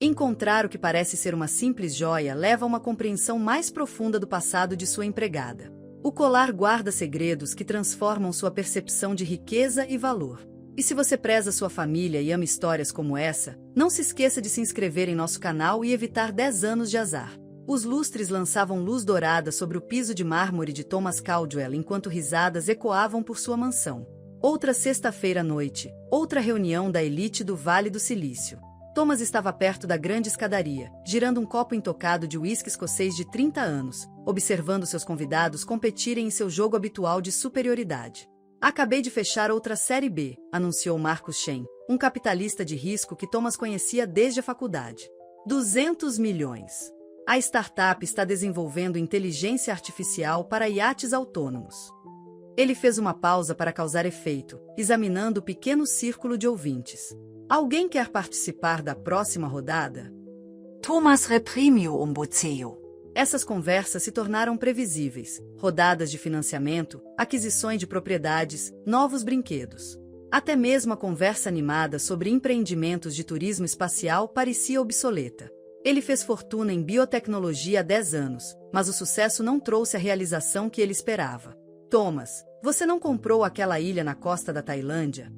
Encontrar o que parece ser uma simples joia leva a uma compreensão mais profunda do passado de sua empregada. O colar guarda segredos que transformam sua percepção de riqueza e valor. E se você preza sua família e ama histórias como essa, não se esqueça de se inscrever em nosso canal e evitar 10 anos de azar. Os lustres lançavam luz dourada sobre o piso de mármore de Thomas Caldwell enquanto risadas ecoavam por sua mansão. Outra sexta-feira à noite, outra reunião da elite do Vale do Silício. Thomas estava perto da grande escadaria, girando um copo intocado de uísque escocês de 30 anos, observando seus convidados competirem em seu jogo habitual de superioridade. Acabei de fechar outra Série B, anunciou Marcus Shen, um capitalista de risco que Thomas conhecia desde a faculdade. 200 milhões. A startup está desenvolvendo inteligência artificial para iates autônomos. Ele fez uma pausa para causar efeito, examinando o pequeno círculo de ouvintes. Alguém quer participar da próxima rodada? Thomas reprimiu buceo. Essas conversas se tornaram previsíveis. Rodadas de financiamento, aquisições de propriedades, novos brinquedos. Até mesmo a conversa animada sobre empreendimentos de turismo espacial parecia obsoleta. Ele fez fortuna em biotecnologia há 10 anos, mas o sucesso não trouxe a realização que ele esperava. Thomas, você não comprou aquela ilha na costa da Tailândia?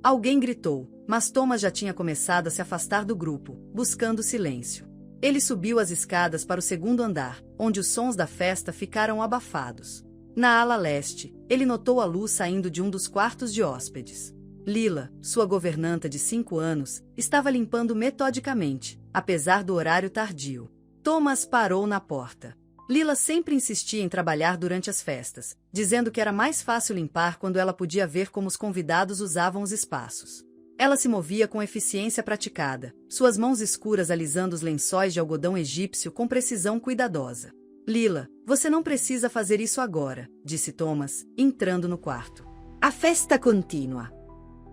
Alguém gritou, mas Thomas já tinha começado a se afastar do grupo, buscando silêncio. Ele subiu as escadas para o segundo andar, onde os sons da festa ficaram abafados. Na ala leste, ele notou a luz saindo de um dos quartos de hóspedes. Lila, sua governanta de 5 anos, estava limpando metodicamente, apesar do horário tardio. Thomas parou na porta. Lila sempre insistia em trabalhar durante as festas, dizendo que era mais fácil limpar quando ela podia ver como os convidados usavam os espaços. Ela se movia com eficiência praticada, suas mãos escuras alisando os lençóis de algodão egípcio com precisão cuidadosa. Lila, você não precisa fazer isso agora, disse Thomas, entrando no quarto. A festa continua.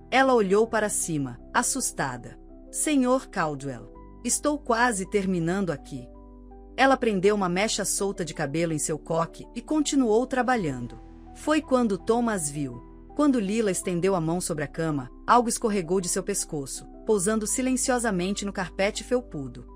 Ela olhou para cima, assustada. Senhor Caldwell, estou quase terminando aqui. Ela prendeu uma mecha solta de cabelo em seu coque e continuou trabalhando. Foi quando Thomas viu. Quando Lila estendeu a mão sobre a cama, algo escorregou de seu pescoço, pousando silenciosamente no carpete felpudo.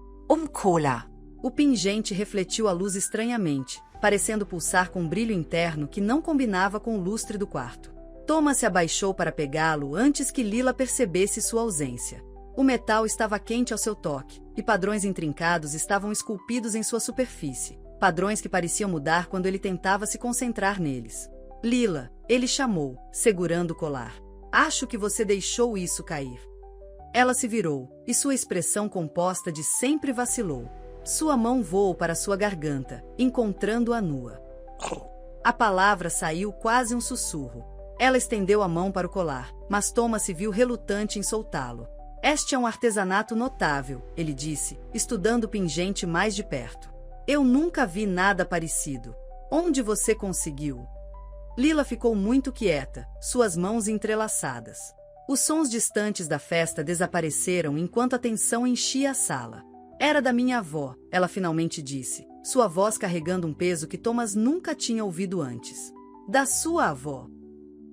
Cola. O pingente refletiu a luz estranhamente, parecendo pulsar com um brilho interno que não combinava com o lustre do quarto. Thomas se abaixou para pegá-lo antes que Lila percebesse sua ausência. O metal estava quente ao seu toque, e padrões intrincados estavam esculpidos em sua superfície, padrões que pareciam mudar quando ele tentava se concentrar neles. Lila, ele chamou, segurando o colar. Acho que você deixou isso cair. Ela se virou, e sua expressão composta de sempre vacilou. Sua mão voou para sua garganta, encontrando-a nua. A palavra saiu quase um sussurro. Ela estendeu a mão para o colar, mas Thomas se viu relutante em soltá-lo. Este é um artesanato notável, ele disse, estudando o pingente mais de perto. Eu nunca vi nada parecido. Onde você conseguiu? Lila ficou muito quieta, suas mãos entrelaçadas. Os sons distantes da festa desapareceram enquanto a tensão enchia a sala. Era da minha avó, ela finalmente disse, sua voz carregando um peso que Thomas nunca tinha ouvido antes. Da sua avó?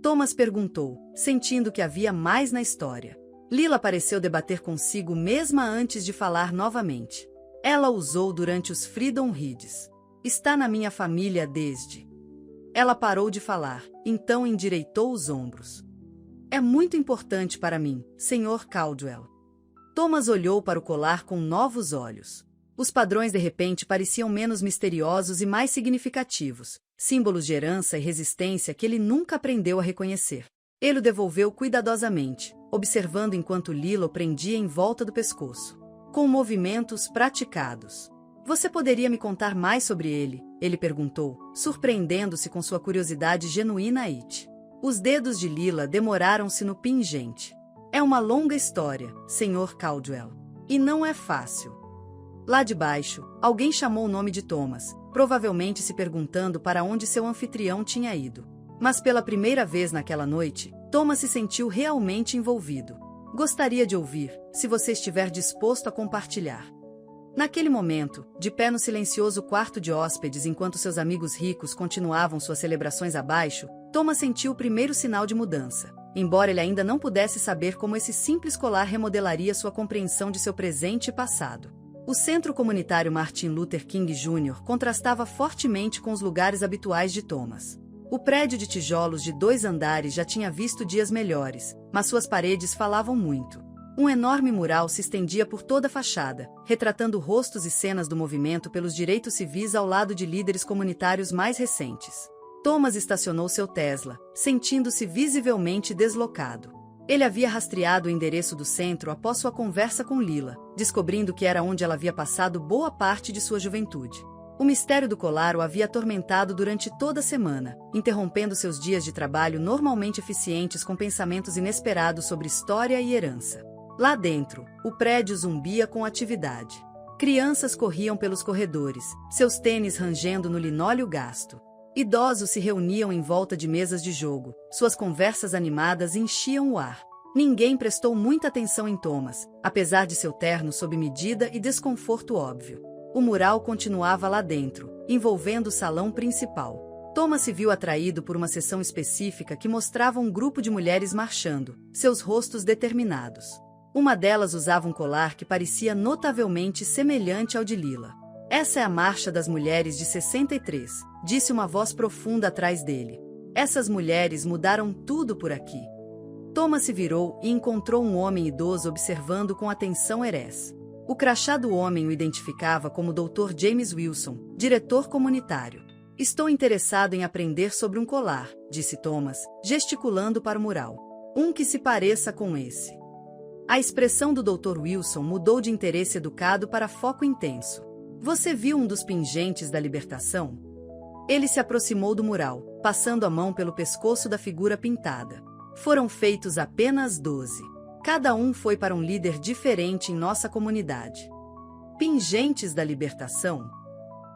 Thomas perguntou, sentindo que havia mais na história. Lila pareceu debater consigo mesma antes de falar novamente. Ela usou durante os Freedom Rides. Está na minha família desde... Ela parou de falar, então endireitou os ombros. É muito importante para mim, Sr. Caldwell. Thomas olhou para o colar com novos olhos. Os padrões de repente pareciam menos misteriosos e mais significativos, símbolos de herança e resistência que ele nunca aprendeu a reconhecer. Ele o devolveu cuidadosamente, observando enquanto Lila o prendia em volta do pescoço. Com movimentos praticados. Você poderia me contar mais sobre ele? Ele perguntou, surpreendendo-se com sua curiosidade genuína. Os dedos de Lila demoraram-se no pingente. É uma longa história, Sr. Caldwell. E não é fácil. Lá de baixo, alguém chamou o nome de Thomas, provavelmente se perguntando para onde seu anfitrião tinha ido. Mas pela primeira vez naquela noite, Thomas se sentiu realmente envolvido. Gostaria de ouvir, se você estiver disposto a compartilhar. Naquele momento, de pé no silencioso quarto de hóspedes enquanto seus amigos ricos continuavam suas celebrações abaixo, Thomas sentiu o primeiro sinal de mudança. embora ele ainda não pudesse saber como esse simples colar remodelaria sua compreensão de seu presente e passado. O Centro Comunitário Martin Luther King Jr. contrastava fortemente com os lugares habituais de Thomas. O prédio de tijolos de 2 andares já tinha visto dias melhores, mas suas paredes falavam muito. Um enorme mural se estendia por toda a fachada, retratando rostos e cenas do movimento pelos direitos civis ao lado de líderes comunitários mais recentes. Thomas estacionou seu Tesla, sentindo-se visivelmente deslocado. Ele havia rastreado o endereço do centro após sua conversa com Lila, descobrindo que era onde ela havia passado boa parte de sua juventude. O mistério do colar o havia atormentado durante toda a semana, interrompendo seus dias de trabalho normalmente eficientes com pensamentos inesperados sobre história e herança. Lá dentro, o prédio zumbia com atividade. Crianças corriam pelos corredores, seus tênis rangendo no linóleo gasto. Idosos se reuniam em volta de mesas de jogo, suas conversas animadas enchiam o ar. Ninguém prestou muita atenção em Thomas, apesar de seu terno sob medida e desconforto óbvio. O mural continuava lá dentro, envolvendo o salão principal. Thomas se viu atraído por uma seção específica que mostrava um grupo de mulheres marchando, seus rostos determinados. Uma delas usava um colar que parecia notavelmente semelhante ao de Lila. Essa é a marcha das mulheres de 63, disse uma voz profunda atrás dele. Essas mulheres mudaram tudo por aqui. Thomas se virou e encontrou um homem idoso observando com atenção herés. O crachá do homem o identificava como Dr. James Wilson, diretor comunitário. Estou interessado em aprender sobre um colar, disse Thomas, gesticulando para o mural. Um que se pareça com esse. A expressão do Dr. Wilson mudou de interesse educado para foco intenso. Você viu um dos pingentes da libertação? Ele se aproximou do mural, passando a mão pelo pescoço da figura pintada. Foram feitos apenas 12. Cada um foi para um líder diferente em nossa comunidade. Pingentes da libertação?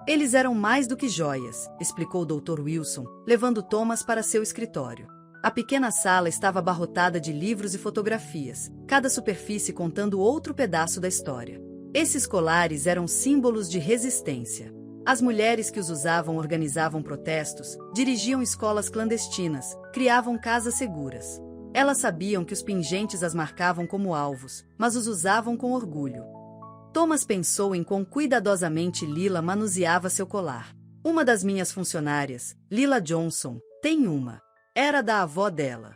Eles eram mais do que joias, explicou o Dr. Wilson, levando Thomas para seu escritório. A pequena sala estava abarrotada de livros e fotografias, cada superfície contando outro pedaço da história. Esses colares eram símbolos de resistência. As mulheres que os usavam organizavam protestos, dirigiam escolas clandestinas, criavam casas seguras. Elas sabiam que os pingentes as marcavam como alvos, mas os usavam com orgulho. Thomas pensou em quão cuidadosamente Lila manuseava seu colar. Uma das minhas funcionárias, Lila Johnson, tem uma. Era da avó dela.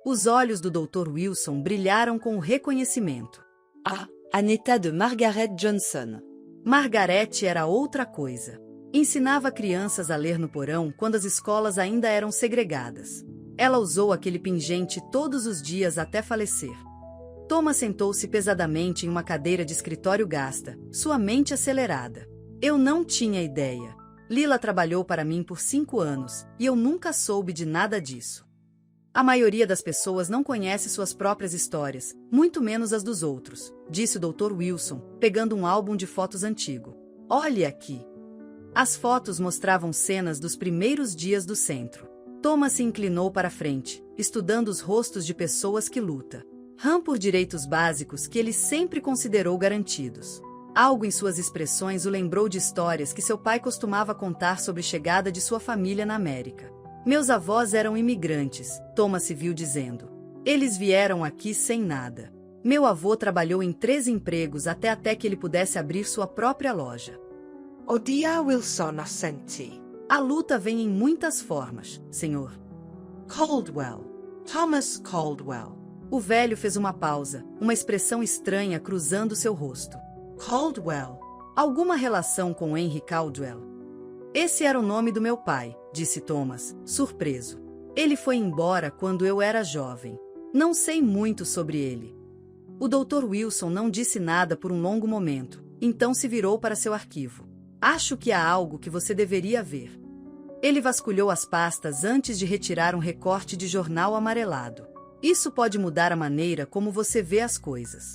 Os olhos do Dr. Wilson brilharam com o reconhecimento. Ah, Aneta de Margaret Johnson. Margaret era outra coisa. Ensinava crianças a ler no porão quando as escolas ainda eram segregadas. Ela usou aquele pingente todos os dias até falecer. Thomas sentou-se pesadamente em uma cadeira de escritório gasta, sua mente acelerada. Eu não tinha ideia. Lila trabalhou para mim por 5 anos, e eu nunca soube de nada disso. A maioria das pessoas não conhece suas próprias histórias, muito menos as dos outros, disse o Dr. Wilson, pegando um álbum de fotos antigo. Olhe aqui. As fotos mostravam cenas dos primeiros dias do centro. Thomas se inclinou para a frente, estudando os rostos de pessoas que lutam por direitos básicos que ele sempre considerou garantidos. Algo em suas expressões o lembrou de histórias que seu pai costumava contar sobre a chegada de sua família na América. Meus avós eram imigrantes, Thomas se viu dizendo. Eles vieram aqui sem nada. Meu avô trabalhou em 3 empregos até que ele pudesse abrir sua própria loja. Odia Wilson assenti. A luta vem em muitas formas, senhor. Caldwell. Thomas Caldwell. O velho fez uma pausa, uma expressão estranha cruzando seu rosto. Caldwell. Alguma relação com Henry Caldwell? Esse era o nome do meu pai, disse Thomas, surpreso. Ele foi embora quando eu era jovem. Não sei muito sobre ele. O Dr. Wilson não disse nada por um longo momento, então se virou para seu arquivo. Acho que há algo que você deveria ver. Ele vasculhou as pastas antes de retirar um recorte de jornal amarelado. Isso pode mudar a maneira como você vê as coisas.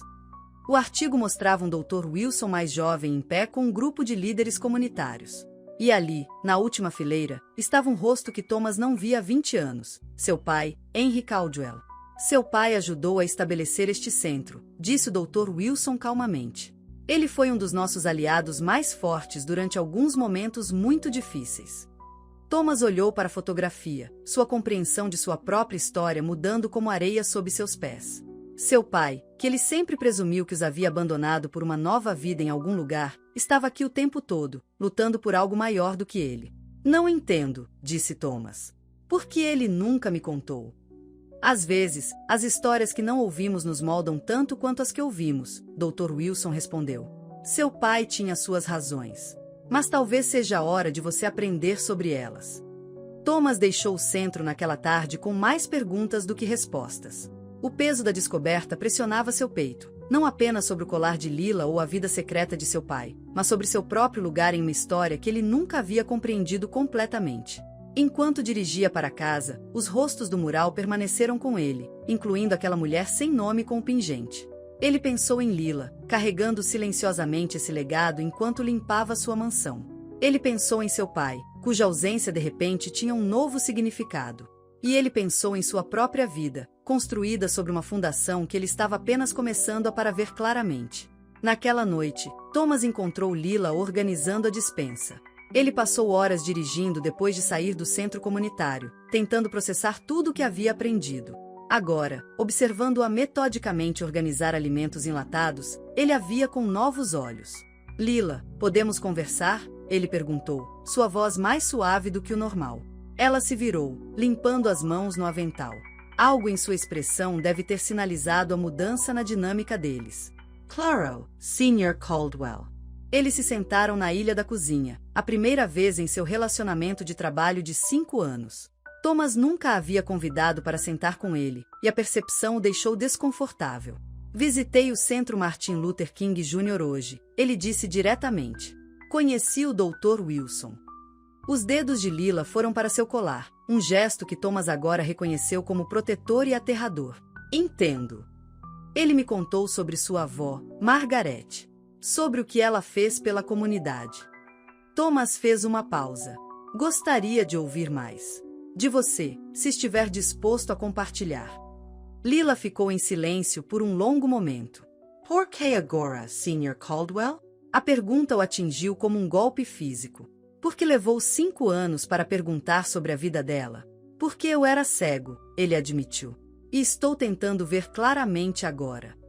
O artigo mostrava um Dr. Wilson mais jovem em pé com um grupo de líderes comunitários. E ali, na última fileira, estava um rosto que Thomas não via há 20 anos. Seu pai, Henry Caldwell. Seu pai ajudou a estabelecer este centro, disse o Dr. Wilson calmamente. Ele foi um dos nossos aliados mais fortes durante alguns momentos muito difíceis. Thomas olhou para a fotografia, sua compreensão de sua própria história mudando como areia sob seus pés. Seu pai, que ele sempre presumiu que os havia abandonado por uma nova vida em algum lugar, estava aqui o tempo todo, lutando por algo maior do que ele. Não entendo, disse Thomas. Por que ele nunca me contou? Às vezes, as histórias que não ouvimos nos moldam tanto quanto as que ouvimos, Dr. Wilson respondeu. Seu pai tinha suas razões. Mas talvez seja a hora de você aprender sobre elas. Thomas deixou o centro naquela tarde com mais perguntas do que respostas. O peso da descoberta pressionava seu peito, não apenas sobre o colar de Lila ou a vida secreta de seu pai, mas sobre seu próprio lugar em uma história que ele nunca havia compreendido completamente. Enquanto dirigia para casa, os rostos do mural permaneceram com ele, incluindo aquela mulher sem nome com o pingente. Ele pensou em Lila, carregando silenciosamente esse legado enquanto limpava sua mansão. Ele pensou em seu pai, cuja ausência de repente tinha um novo significado. E ele pensou em sua própria vida, construída sobre uma fundação que ele estava apenas começando a para ver claramente. Naquela noite, Thomas encontrou Lila organizando a despensa. Ele passou horas dirigindo depois de sair do centro comunitário, tentando processar tudo o que havia aprendido. Agora, observando-a metodicamente organizar alimentos enlatados, ele a via com novos olhos. Lila, podemos conversar? Ele perguntou, sua voz mais suave do que o normal. Ela se virou, limpando as mãos no avental. Algo em sua expressão deve ter sinalizado a mudança na dinâmica deles. Claro, Sr. Caldwell. Eles se sentaram na ilha da cozinha, a primeira vez em seu relacionamento de trabalho de 5 anos. Thomas nunca a havia convidado para sentar com ele, e a percepção o deixou desconfortável. Visitei o Centro Martin Luther King Jr. hoje, ele disse diretamente. Conheci o Dr. Wilson. Os dedos de Lila foram para seu colar, um gesto que Thomas agora reconheceu como protetor e aterrador. Entendo. Ele me contou sobre sua avó, Margaret. Sobre o que ela fez pela comunidade. Thomas fez uma pausa. Gostaria de ouvir mais. De você, se estiver disposto a compartilhar. Lila ficou em silêncio por um longo momento. Por que agora, Sr. Caldwell? A pergunta o atingiu como um golpe físico. Porque levou 5 anos para perguntar sobre a vida dela. Porque eu era cego, ele admitiu. E estou tentando ver claramente agora.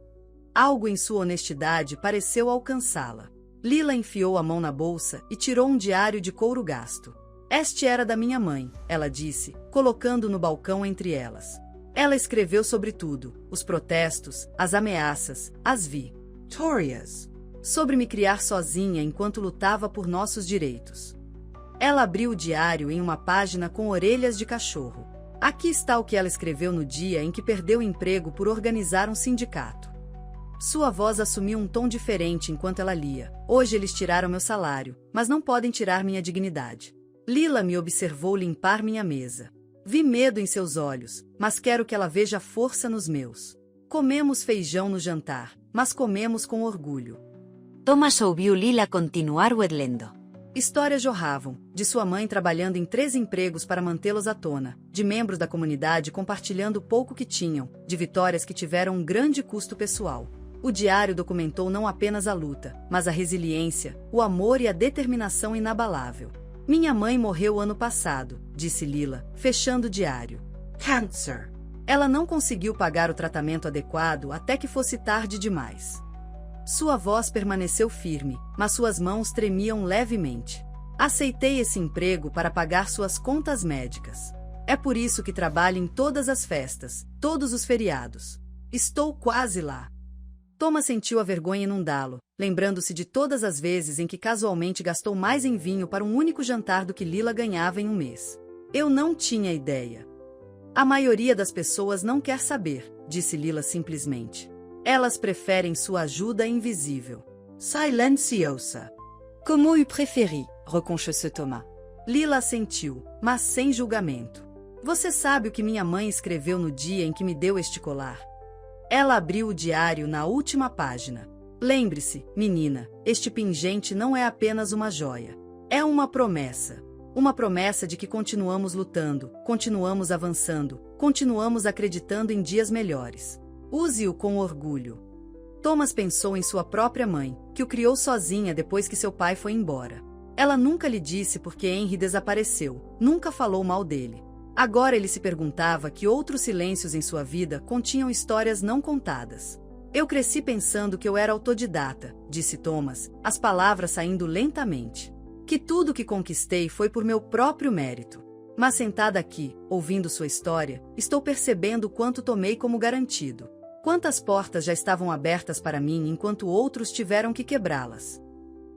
Algo em sua honestidade pareceu alcançá-la. Lila enfiou a mão na bolsa e tirou um diário de couro gasto. Este era da minha mãe, ela disse, colocando no balcão entre elas. Ela escreveu sobre tudo, os protestos, as ameaças, as vitórias. Sobre me criar sozinha enquanto lutava por nossos direitos. Ela abriu o diário em uma página com orelhas de cachorro. Aqui está o que ela escreveu no dia em que perdeu o emprego por organizar um sindicato. Sua voz assumiu um tom diferente enquanto ela lia. Hoje eles tiraram meu salário, mas não podem tirar minha dignidade. Lila me observou limpar minha mesa. Vi medo em seus olhos, mas quero que ela veja força nos meus. Comemos feijão no jantar, mas comemos com orgulho. Thomas ouviu Lila continuar lendo. Histórias jorravam, de sua mãe trabalhando em 3 empregos para mantê-los à tona, de membros da comunidade compartilhando o pouco que tinham, de vitórias que tiveram um grande custo pessoal. O diário documentou não apenas a luta, mas a resiliência, o amor e a determinação inabalável. Minha mãe morreu ano passado, disse Lila, fechando o diário. Cancer. Ela não conseguiu pagar o tratamento adequado até que fosse tarde demais. Sua voz permaneceu firme, mas suas mãos tremiam levemente. Aceitei esse emprego para pagar suas contas médicas. É por isso que trabalho em todas as festas, todos os feriados. Estou quase lá. Thomas sentiu a vergonha inundá-lo, lembrando-se de todas as vezes em que casualmente gastou mais em vinho para um único jantar do que Lila ganhava em um mês. Eu não tinha ideia. A maioria das pessoas não quer saber, disse Lila simplesmente. Elas preferem sua ajuda invisível. Silenciosa. Como eu preferi, reconchou-se Thomas. Lila assentiu, mas sem julgamento. Você sabe o que minha mãe escreveu no dia em que me deu este colar? Ela abriu o diário na última página. Lembre-se, menina, este pingente não é apenas uma joia. É uma promessa. Uma promessa de que continuamos lutando, continuamos avançando, continuamos acreditando em dias melhores. Use-o com orgulho. Thomas pensou em sua própria mãe, que o criou sozinha depois que seu pai foi embora. Ela nunca lhe disse porque Henry desapareceu, nunca falou mal dele. Agora ele se perguntava que outros silêncios em sua vida continham histórias não contadas. Eu cresci pensando que eu era autodidata, disse Thomas, as palavras saindo lentamente. Que tudo que conquistei foi por meu próprio mérito. Mas sentada aqui, ouvindo sua história, estou percebendo o quanto tomei como garantido. Quantas portas já estavam abertas para mim enquanto outros tiveram que quebrá-las.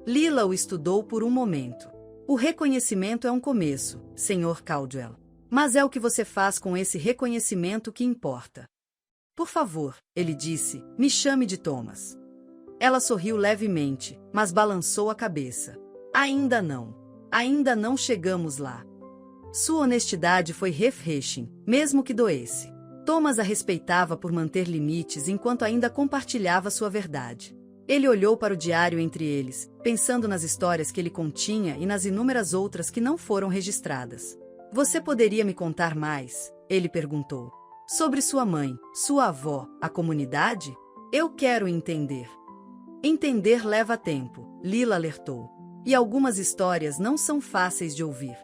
Lila o estudou por um momento. O reconhecimento é um começo, Sr. Caldwell. Mas é o que você faz com esse reconhecimento que importa. Por favor, ele disse, me chame de Thomas. Ela sorriu levemente, mas balançou a cabeça. Ainda não chegamos lá. Sua honestidade foi refreshing, mesmo que doesse. Thomas a respeitava por manter limites enquanto ainda compartilhava sua verdade. Ele olhou para o diário entre eles, pensando nas histórias que ele continha e nas inúmeras outras que não foram registradas. Você poderia me contar mais? Ele perguntou. Sobre sua mãe, sua avó, a comunidade? Eu quero entender. Entender leva tempo, Lila alertou. E algumas histórias não são fáceis de ouvir.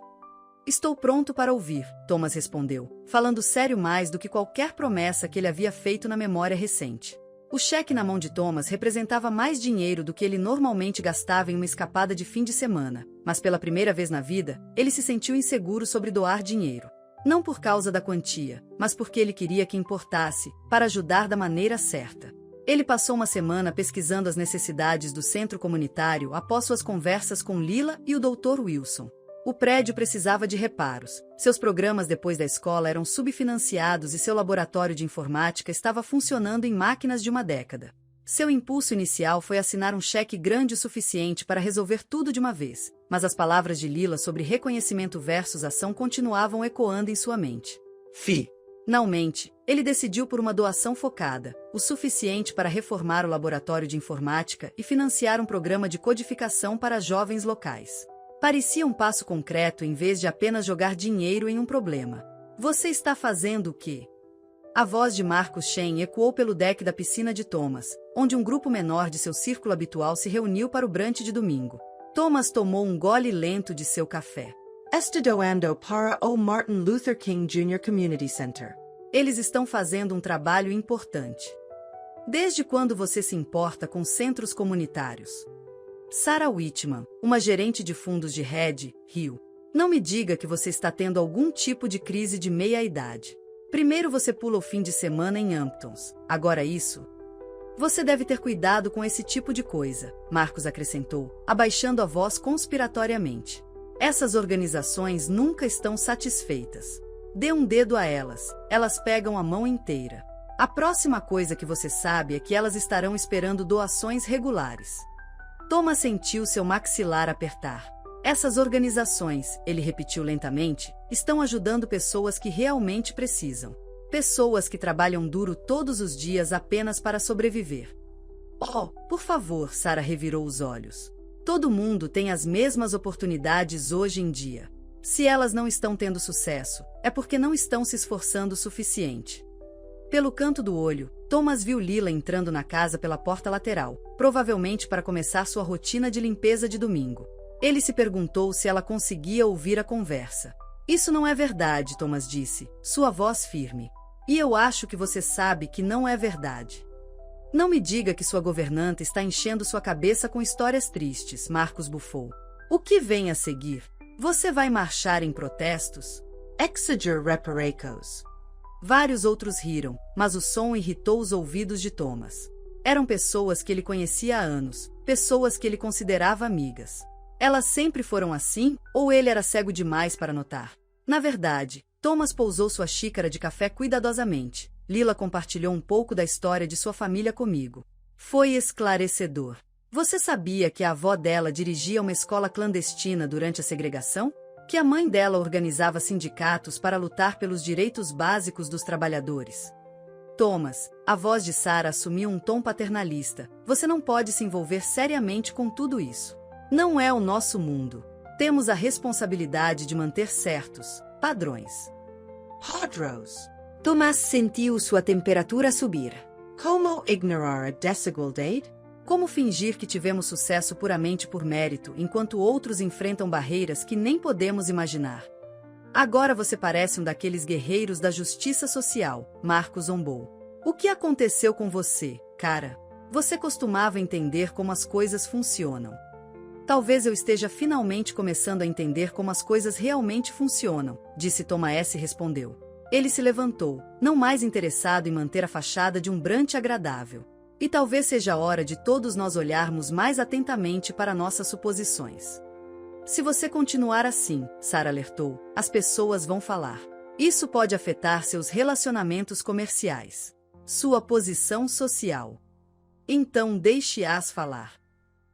Estou pronto para ouvir, Thomas respondeu, falando sério mais do que qualquer promessa que ele havia feito na memória recente. O cheque na mão de Thomas representava mais dinheiro do que ele normalmente gastava em uma escapada de fim de semana, mas pela primeira vez na vida, ele se sentiu inseguro sobre doar dinheiro. Não por causa da quantia, mas porque ele queria que importasse, para ajudar da maneira certa. Ele passou uma semana pesquisando as necessidades do centro comunitário após suas conversas com Lila e o Dr. Wilson. O prédio precisava de reparos, seus programas depois da escola eram subfinanciados e seu laboratório de informática estava funcionando em máquinas de uma década. Seu impulso inicial foi assinar um cheque grande o suficiente para resolver tudo de uma vez, mas as palavras de Lila sobre reconhecimento versus ação continuavam ecoando em sua mente. Finalmente, ele decidiu por uma doação focada, o suficiente para reformar o laboratório de informática e financiar um programa de codificação para jovens locais. Parecia um passo concreto em vez de apenas jogar dinheiro em um problema. Você está fazendo o quê? A voz de Marcus Shen ecoou pelo deck da piscina de Thomas, onde um grupo menor de seu círculo habitual se reuniu para o brunch de domingo. Thomas tomou um gole lento de seu café. Estudando para o Martin Luther King Jr. Community Center. Eles estão fazendo um trabalho importante. Desde quando você se importa com centros comunitários? Sarah Whitman, uma gerente de fundos de Red Hill. Não me diga que você está tendo algum tipo de crise de meia-idade. Primeiro você pula o fim de semana em Hamptons, agora isso? Você deve ter cuidado com esse tipo de coisa, Marcos acrescentou, abaixando a voz conspiratoriamente. Essas organizações nunca estão satisfeitas. Dê um dedo a elas, elas pegam a mão inteira. A próxima coisa que você sabe é que elas estarão esperando doações regulares. Thomas sentiu seu maxilar apertar. Essas organizações, ele repetiu lentamente, estão ajudando pessoas que realmente precisam. Pessoas que trabalham duro todos os dias apenas para sobreviver. Oh, por favor, Sarah revirou os olhos. Todo mundo tem as mesmas oportunidades hoje em dia. Se elas não estão tendo sucesso, é porque não estão se esforçando o suficiente. Pelo canto do olho, Thomas viu Lila entrando na casa pela porta lateral, provavelmente para começar sua rotina de limpeza de domingo. Ele se perguntou se ela conseguia ouvir a conversa. Isso não é verdade, Thomas disse, sua voz firme. E eu acho que você sabe que não é verdade. Não me diga que sua governanta está enchendo sua cabeça com histórias tristes, Marcos bufou. O que vem a seguir? Você vai marchar em protestos? Exeger reparecos. Vários outros riram, mas o som irritou os ouvidos de Thomas. Eram pessoas que ele conhecia há anos, pessoas que ele considerava amigas. Elas sempre foram assim, ou ele era cego demais para notar? Na verdade, Thomas pousou sua xícara de café cuidadosamente. Lila compartilhou um pouco da história de sua família comigo. Foi esclarecedor. Você sabia que a avó dela dirigia uma escola clandestina durante a segregação? Que a mãe dela organizava sindicatos para lutar pelos direitos básicos dos trabalhadores? Thomas, a voz de Sarah assumiu um tom paternalista. Você não pode se envolver seriamente com tudo isso. Não é o nosso mundo. Temos a responsabilidade de manter certos padrões. Padros. Thomas sentiu sua temperatura subir. Como ignorar a desigualdade? Como fingir que tivemos sucesso puramente por mérito, enquanto outros enfrentam barreiras que nem podemos imaginar? Agora você parece um daqueles guerreiros da justiça social, Marco zombou. O que aconteceu com você, cara? Você costumava entender como as coisas funcionam. Talvez eu esteja finalmente começando a entender como as coisas realmente funcionam, disse Thomas e respondeu. Ele se levantou, não mais interessado em manter a fachada de um brunch agradável. E talvez seja a hora de todos nós olharmos mais atentamente para nossas suposições. Se você continuar assim, Sarah alertou, as pessoas vão falar. Isso pode afetar seus relacionamentos comerciais, sua posição social. Então deixe-as falar.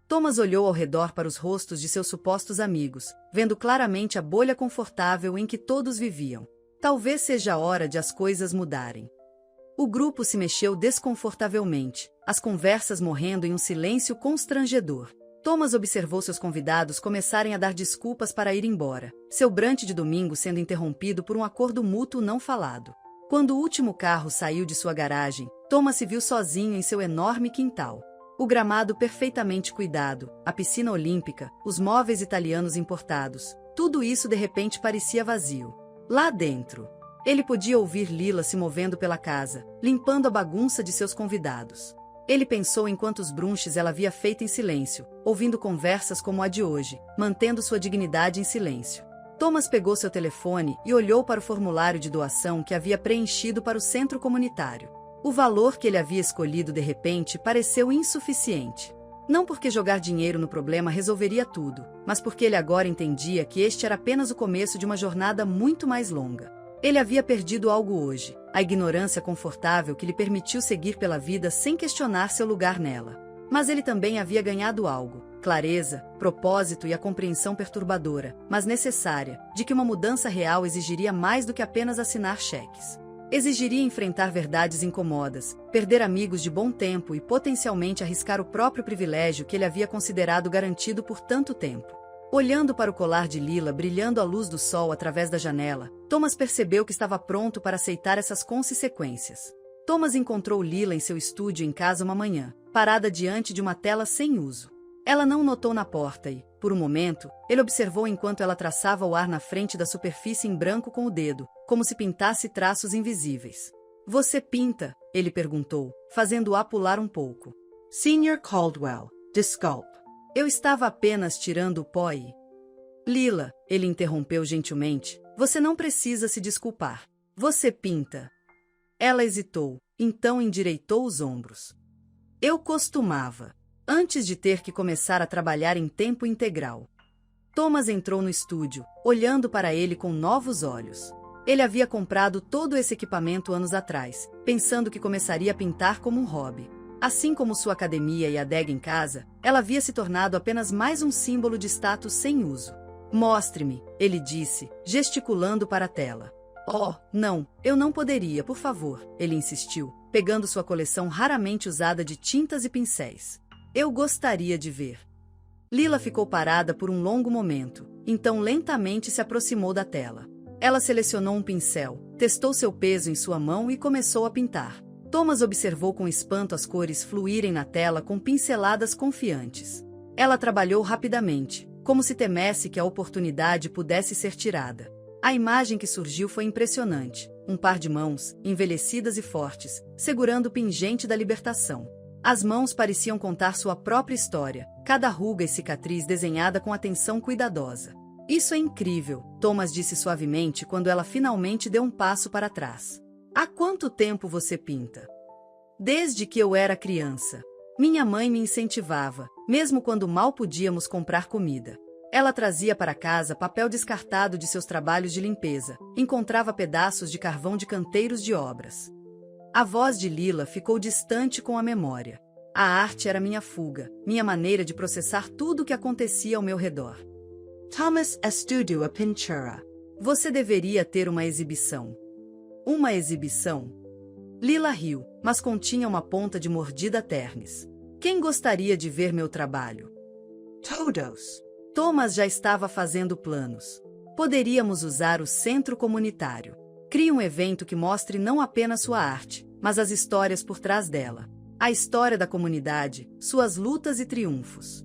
Thomas olhou ao redor para os rostos de seus supostos amigos, vendo claramente a bolha confortável em que todos viviam. Talvez seja a hora de as coisas mudarem. O grupo se mexeu desconfortavelmente, as conversas morrendo em um silêncio constrangedor. Thomas observou seus convidados começarem a dar desculpas para ir embora, seu brunch de domingo sendo interrompido por um acordo mútuo não falado. Quando o último carro saiu de sua garagem, Thomas se viu sozinho em seu enorme quintal. O gramado perfeitamente cuidado, a piscina olímpica, os móveis italianos importados, tudo isso de repente parecia vazio. Lá dentro, ele podia ouvir Lila se movendo pela casa, limpando a bagunça de seus convidados. Ele pensou em quantos brunches ela havia feito em silêncio, ouvindo conversas como a de hoje, mantendo sua dignidade em silêncio. Thomas pegou seu telefone e olhou para o formulário de doação que havia preenchido para o centro comunitário. O valor que ele havia escolhido de repente pareceu insuficiente. Não porque jogar dinheiro no problema resolveria tudo, mas porque ele agora entendia que este era apenas o começo de uma jornada muito mais longa. Ele havia perdido algo hoje, a ignorância confortável que lhe permitiu seguir pela vida sem questionar seu lugar nela. Mas ele também havia ganhado algo, clareza, propósito e a compreensão perturbadora, mas necessária, de que uma mudança real exigiria mais do que apenas assinar cheques. Exigiria enfrentar verdades incomodas, perder amigos de bom tempo e potencialmente arriscar o próprio privilégio que ele havia considerado garantido por tanto tempo. Olhando para o colar de Lila brilhando à luz do sol através da janela, Thomas percebeu que estava pronto para aceitar essas consequências. Thomas encontrou Lila em seu estúdio em casa uma manhã, parada diante de uma tela sem uso. Ela não notou na porta e, por um momento, ele observou enquanto ela traçava o ar na frente da superfície em branco com o dedo, como se pintasse traços invisíveis. Você pinta? Ele perguntou, fazendo-a pular um pouco. Senior Caldwell, Disculpe. Eu estava apenas tirando o pó e... Lila, ele interrompeu gentilmente, você não precisa se desculpar. Você pinta. Ela hesitou, então endireitou os ombros. Eu costumava, antes de ter que começar a trabalhar em tempo integral. Thomas entrou no estúdio, olhando para ele com novos olhos. Ele havia comprado todo esse equipamento anos atrás, pensando que começaria a pintar como um hobby. Assim como sua academia e a adega em casa, ela havia se tornado apenas mais um símbolo de status sem uso. Mostre-me, ele disse, gesticulando para a tela. Oh, não, eu não poderia, por favor, ele insistiu, pegando sua coleção raramente usada de tintas e pincéis. Eu gostaria de ver. Lila ficou parada por um longo momento, então lentamente se aproximou da tela. Ela selecionou um pincel, testou seu peso em sua mão e começou a pintar. Thomas observou com espanto as cores fluírem na tela com pinceladas confiantes. Ela trabalhou rapidamente, como se temesse que a oportunidade pudesse ser tirada. A imagem que surgiu foi impressionante, um par de mãos, envelhecidas e fortes, segurando o pingente da libertação. As mãos pareciam contar sua própria história, cada ruga e cicatriz desenhada com atenção cuidadosa. Isso é incrível, Thomas disse suavemente quando ela finalmente deu um passo para trás. Há quanto tempo você pinta? Desde que eu era criança. Minha mãe me incentivava, mesmo quando mal podíamos comprar comida. Ela trazia para casa papel descartado de seus trabalhos de limpeza, encontrava pedaços de carvão de canteiros de obras. A voz de Lila ficou distante com a memória. A arte era minha fuga, minha maneira de processar tudo o que acontecia ao meu redor. Thomas Estudio a Pintura. Você deveria ter uma exibição. Uma exibição? Lila riu, mas continha uma ponta de mordida ternes. Quem gostaria de ver meu trabalho? Todos. Thomas já estava fazendo planos. Poderíamos usar o centro comunitário. Crie um evento que mostre não apenas sua arte, mas as histórias por trás dela. A história da comunidade, suas lutas e triunfos.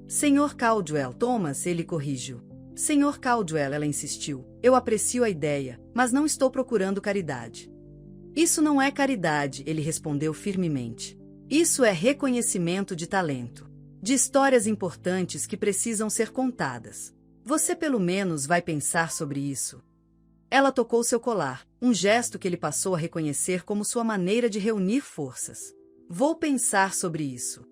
Senhor Caldwell, Thomas, ele corrigiu. Senhor Caldwell, ela insistiu. Eu aprecio a ideia, mas não estou procurando caridade. Isso não é caridade, ele respondeu firmemente. Isso é reconhecimento de talento. De histórias importantes que precisam ser contadas. Você pelo menos vai pensar sobre isso. Ela tocou seu colar, um gesto que ele passou a reconhecer como sua maneira de reunir forças. Vou pensar sobre isso.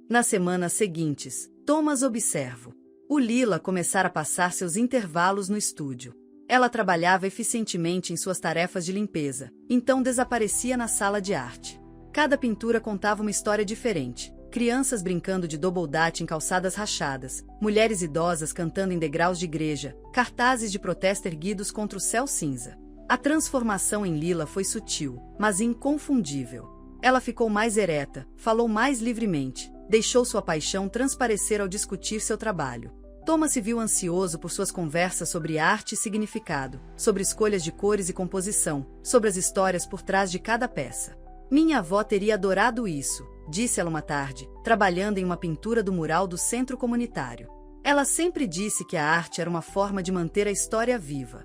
Nas semanas seguintes, Thomas observa. O Lila começara a passar seus intervalos no estúdio. Ela trabalhava eficientemente em suas tarefas de limpeza, então desaparecia na sala de arte. Cada pintura contava uma história diferente. Crianças brincando de double dutch em calçadas rachadas, mulheres idosas cantando em degraus de igreja, cartazes de protesto erguidos contra o céu cinza. A transformação em Lila foi sutil, mas inconfundível. Ela ficou mais ereta, falou mais livremente, deixou sua paixão transparecer ao discutir seu trabalho. Thomas se viu ansioso por suas conversas sobre arte e significado, sobre escolhas de cores e composição, sobre as histórias por trás de cada peça. Minha avó teria adorado isso, disse ela uma tarde, trabalhando em uma pintura do mural do centro comunitário. Ela sempre disse que a arte era uma forma de manter a história viva.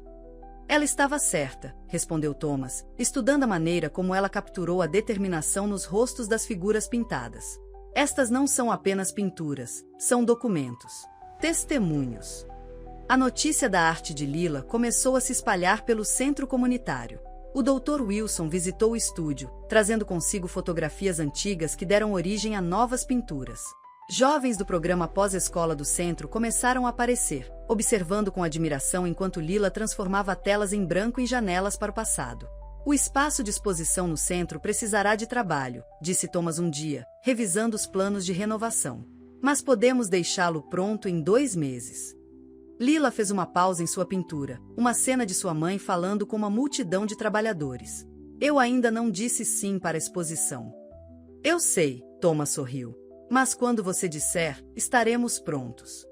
Ela estava certa, respondeu Thomas, estudando a maneira como ela capturou a determinação nos rostos das figuras pintadas. Estas não são apenas pinturas, são documentos. Testemunhos. A notícia da arte de Lila começou a se espalhar pelo centro comunitário. O Dr. Wilson visitou o estúdio, trazendo consigo fotografias antigas que deram origem a novas pinturas. Jovens do programa pós-escola do centro começaram a aparecer, observando com admiração enquanto Lila transformava telas em branco em janelas para o passado. O espaço de exposição no centro precisará de trabalho, disse Thomas um dia, revisando os planos de renovação. Mas podemos deixá-lo pronto em 2 meses. Lila fez uma pausa em sua pintura, uma cena de sua mãe falando com uma multidão de trabalhadores. Eu ainda não disse sim para a exposição. Eu sei, Thomas sorriu. Mas quando você disser, estaremos prontos.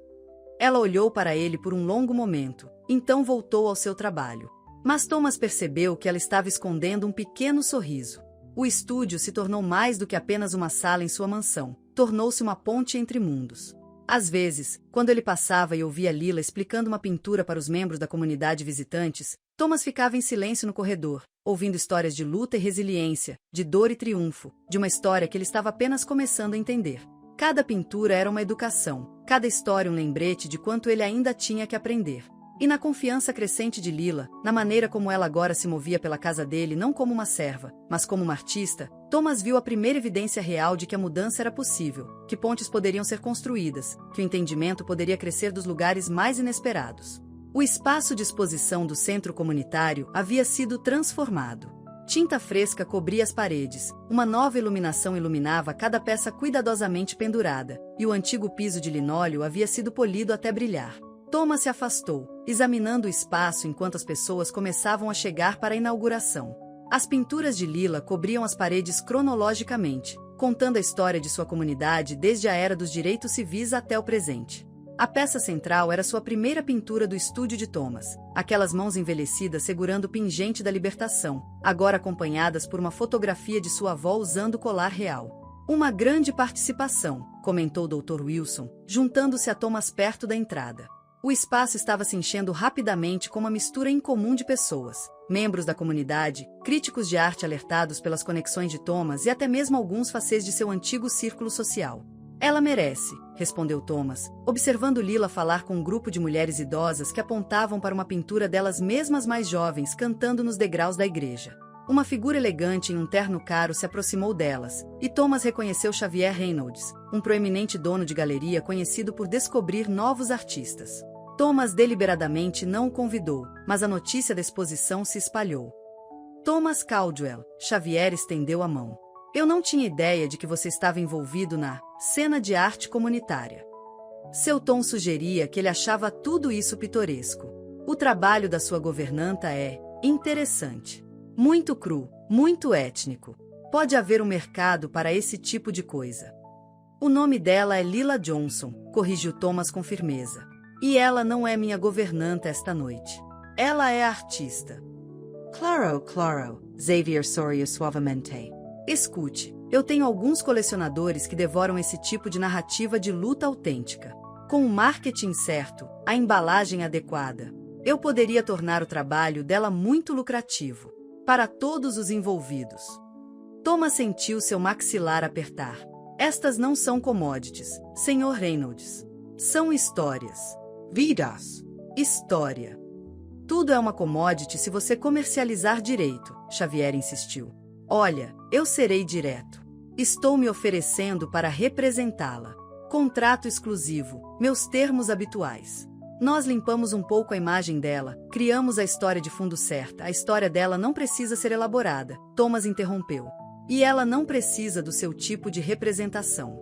Ela olhou para ele por um longo momento, então voltou ao seu trabalho. Mas Thomas percebeu que ela estava escondendo um pequeno sorriso. O estúdio se tornou mais do que apenas uma sala em sua mansão, tornou-se uma ponte entre mundos. Às vezes, quando ele passava e ouvia Lila explicando uma pintura para os membros da comunidade visitantes, Thomas ficava em silêncio no corredor, ouvindo histórias de luta e resiliência, de dor e triunfo, de uma história que ele estava apenas começando a entender. Cada pintura era uma educação, cada história um lembrete de quanto ele ainda tinha que aprender. E na confiança crescente de Lila, na maneira como ela agora se movia pela casa dele não como uma serva, mas como uma artista, Thomas viu a primeira evidência real de que a mudança era possível, que pontes poderiam ser construídas, que o entendimento poderia crescer dos lugares mais inesperados. O espaço de exposição do centro comunitário havia sido transformado. Tinta fresca cobria as paredes, uma nova iluminação iluminava cada peça cuidadosamente pendurada, e o antigo piso de linóleo havia sido polido até brilhar. Thomas se afastou, examinando o espaço enquanto as pessoas começavam a chegar para a inauguração. As pinturas de Lila cobriam as paredes cronologicamente, contando a história de sua comunidade desde a era dos direitos civis até o presente. A peça central era sua primeira pintura do estúdio de Thomas, aquelas mãos envelhecidas segurando o pingente da libertação, agora acompanhadas por uma fotografia de sua avó usando o colar real. Uma grande participação, comentou o Dr. Wilson, juntando-se a Thomas perto da entrada. O espaço estava se enchendo rapidamente com uma mistura incomum de pessoas, membros da comunidade, críticos de arte alertados pelas conexões de Thomas e até mesmo alguns faces de seu antigo círculo social. Ela merece, respondeu Thomas, observando Lila falar com um grupo de mulheres idosas que apontavam para uma pintura delas mesmas mais jovens cantando nos degraus da igreja. Uma figura elegante em um terno caro se aproximou delas, e Thomas reconheceu Xavier Reynolds, um proeminente dono de galeria conhecido por descobrir novos artistas. Thomas deliberadamente não o convidou, mas a notícia da exposição se espalhou. Thomas Caldwell, Xavier estendeu a mão. Eu não tinha ideia de que você estava envolvido na cena de arte comunitária. Seu tom sugeria que ele achava tudo isso pitoresco. O trabalho da sua governanta é interessante. Muito cru, muito étnico. Pode haver um mercado para esse tipo de coisa. O nome dela é Lila Johnson, corrigiu Thomas com firmeza. E ela não é minha governanta esta noite. Ela é artista. Claro, Xavier sorriu suavemente. Escute, Eu tenho alguns colecionadores que devoram esse tipo de narrativa de luta autêntica. Com o marketing certo, a embalagem adequada, eu poderia tornar o trabalho dela muito lucrativo para todos os envolvidos. Thomas sentiu seu maxilar apertar. Estas não são commodities, Sr. Reynolds. São histórias. Vidas. História. Tudo é uma commodity se você comercializar direito, Xavier insistiu. Olha, eu serei direto. Estou me oferecendo para representá-la. Contrato exclusivo, meus termos habituais. Nós limpamos um pouco a imagem dela, criamos a história de fundo certa. A história dela não precisa ser elaborada, Thomas interrompeu. E ela não precisa do seu tipo de representação.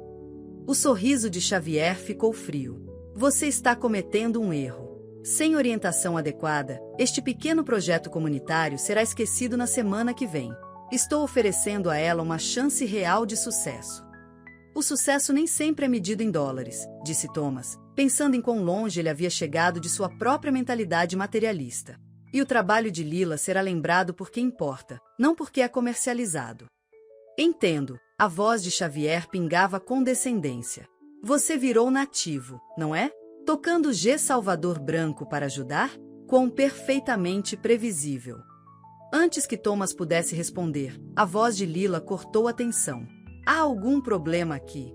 O sorriso de Xavier ficou frio. Você está cometendo um erro. Sem orientação adequada, este pequeno projeto comunitário será esquecido na semana que vem. Estou oferecendo a ela uma chance real de sucesso. O sucesso nem sempre é medido em dólares, disse Thomas, pensando em quão longe ele havia chegado de sua própria mentalidade materialista. E o trabalho de Lila será lembrado por quem importa, não porque é comercializado. Entendo, a voz de Xavier pingava condescendência. Você virou nativo, não é? Tocando G. Salvador Branco para ajudar? Quão perfeitamente previsível. Antes que Thomas pudesse responder, a voz de Lila cortou a tensão. Há algum problema aqui?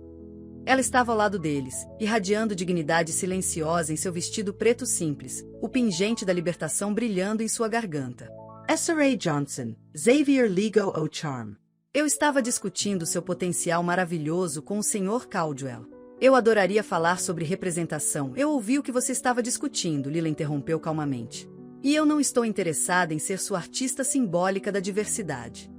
Ela estava ao lado deles, irradiando dignidade silenciosa em seu vestido preto simples, o pingente da libertação brilhando em sua garganta. S.R.A. Johnson, Xavier Lego o Charm. Eu estava discutindo seu potencial maravilhoso com o Sr. Caldwell. Eu adoraria falar sobre representação. Eu ouvi o que você estava discutindo, Lila interrompeu calmamente. E eu não estou interessada em ser sua artista simbólica da diversidade.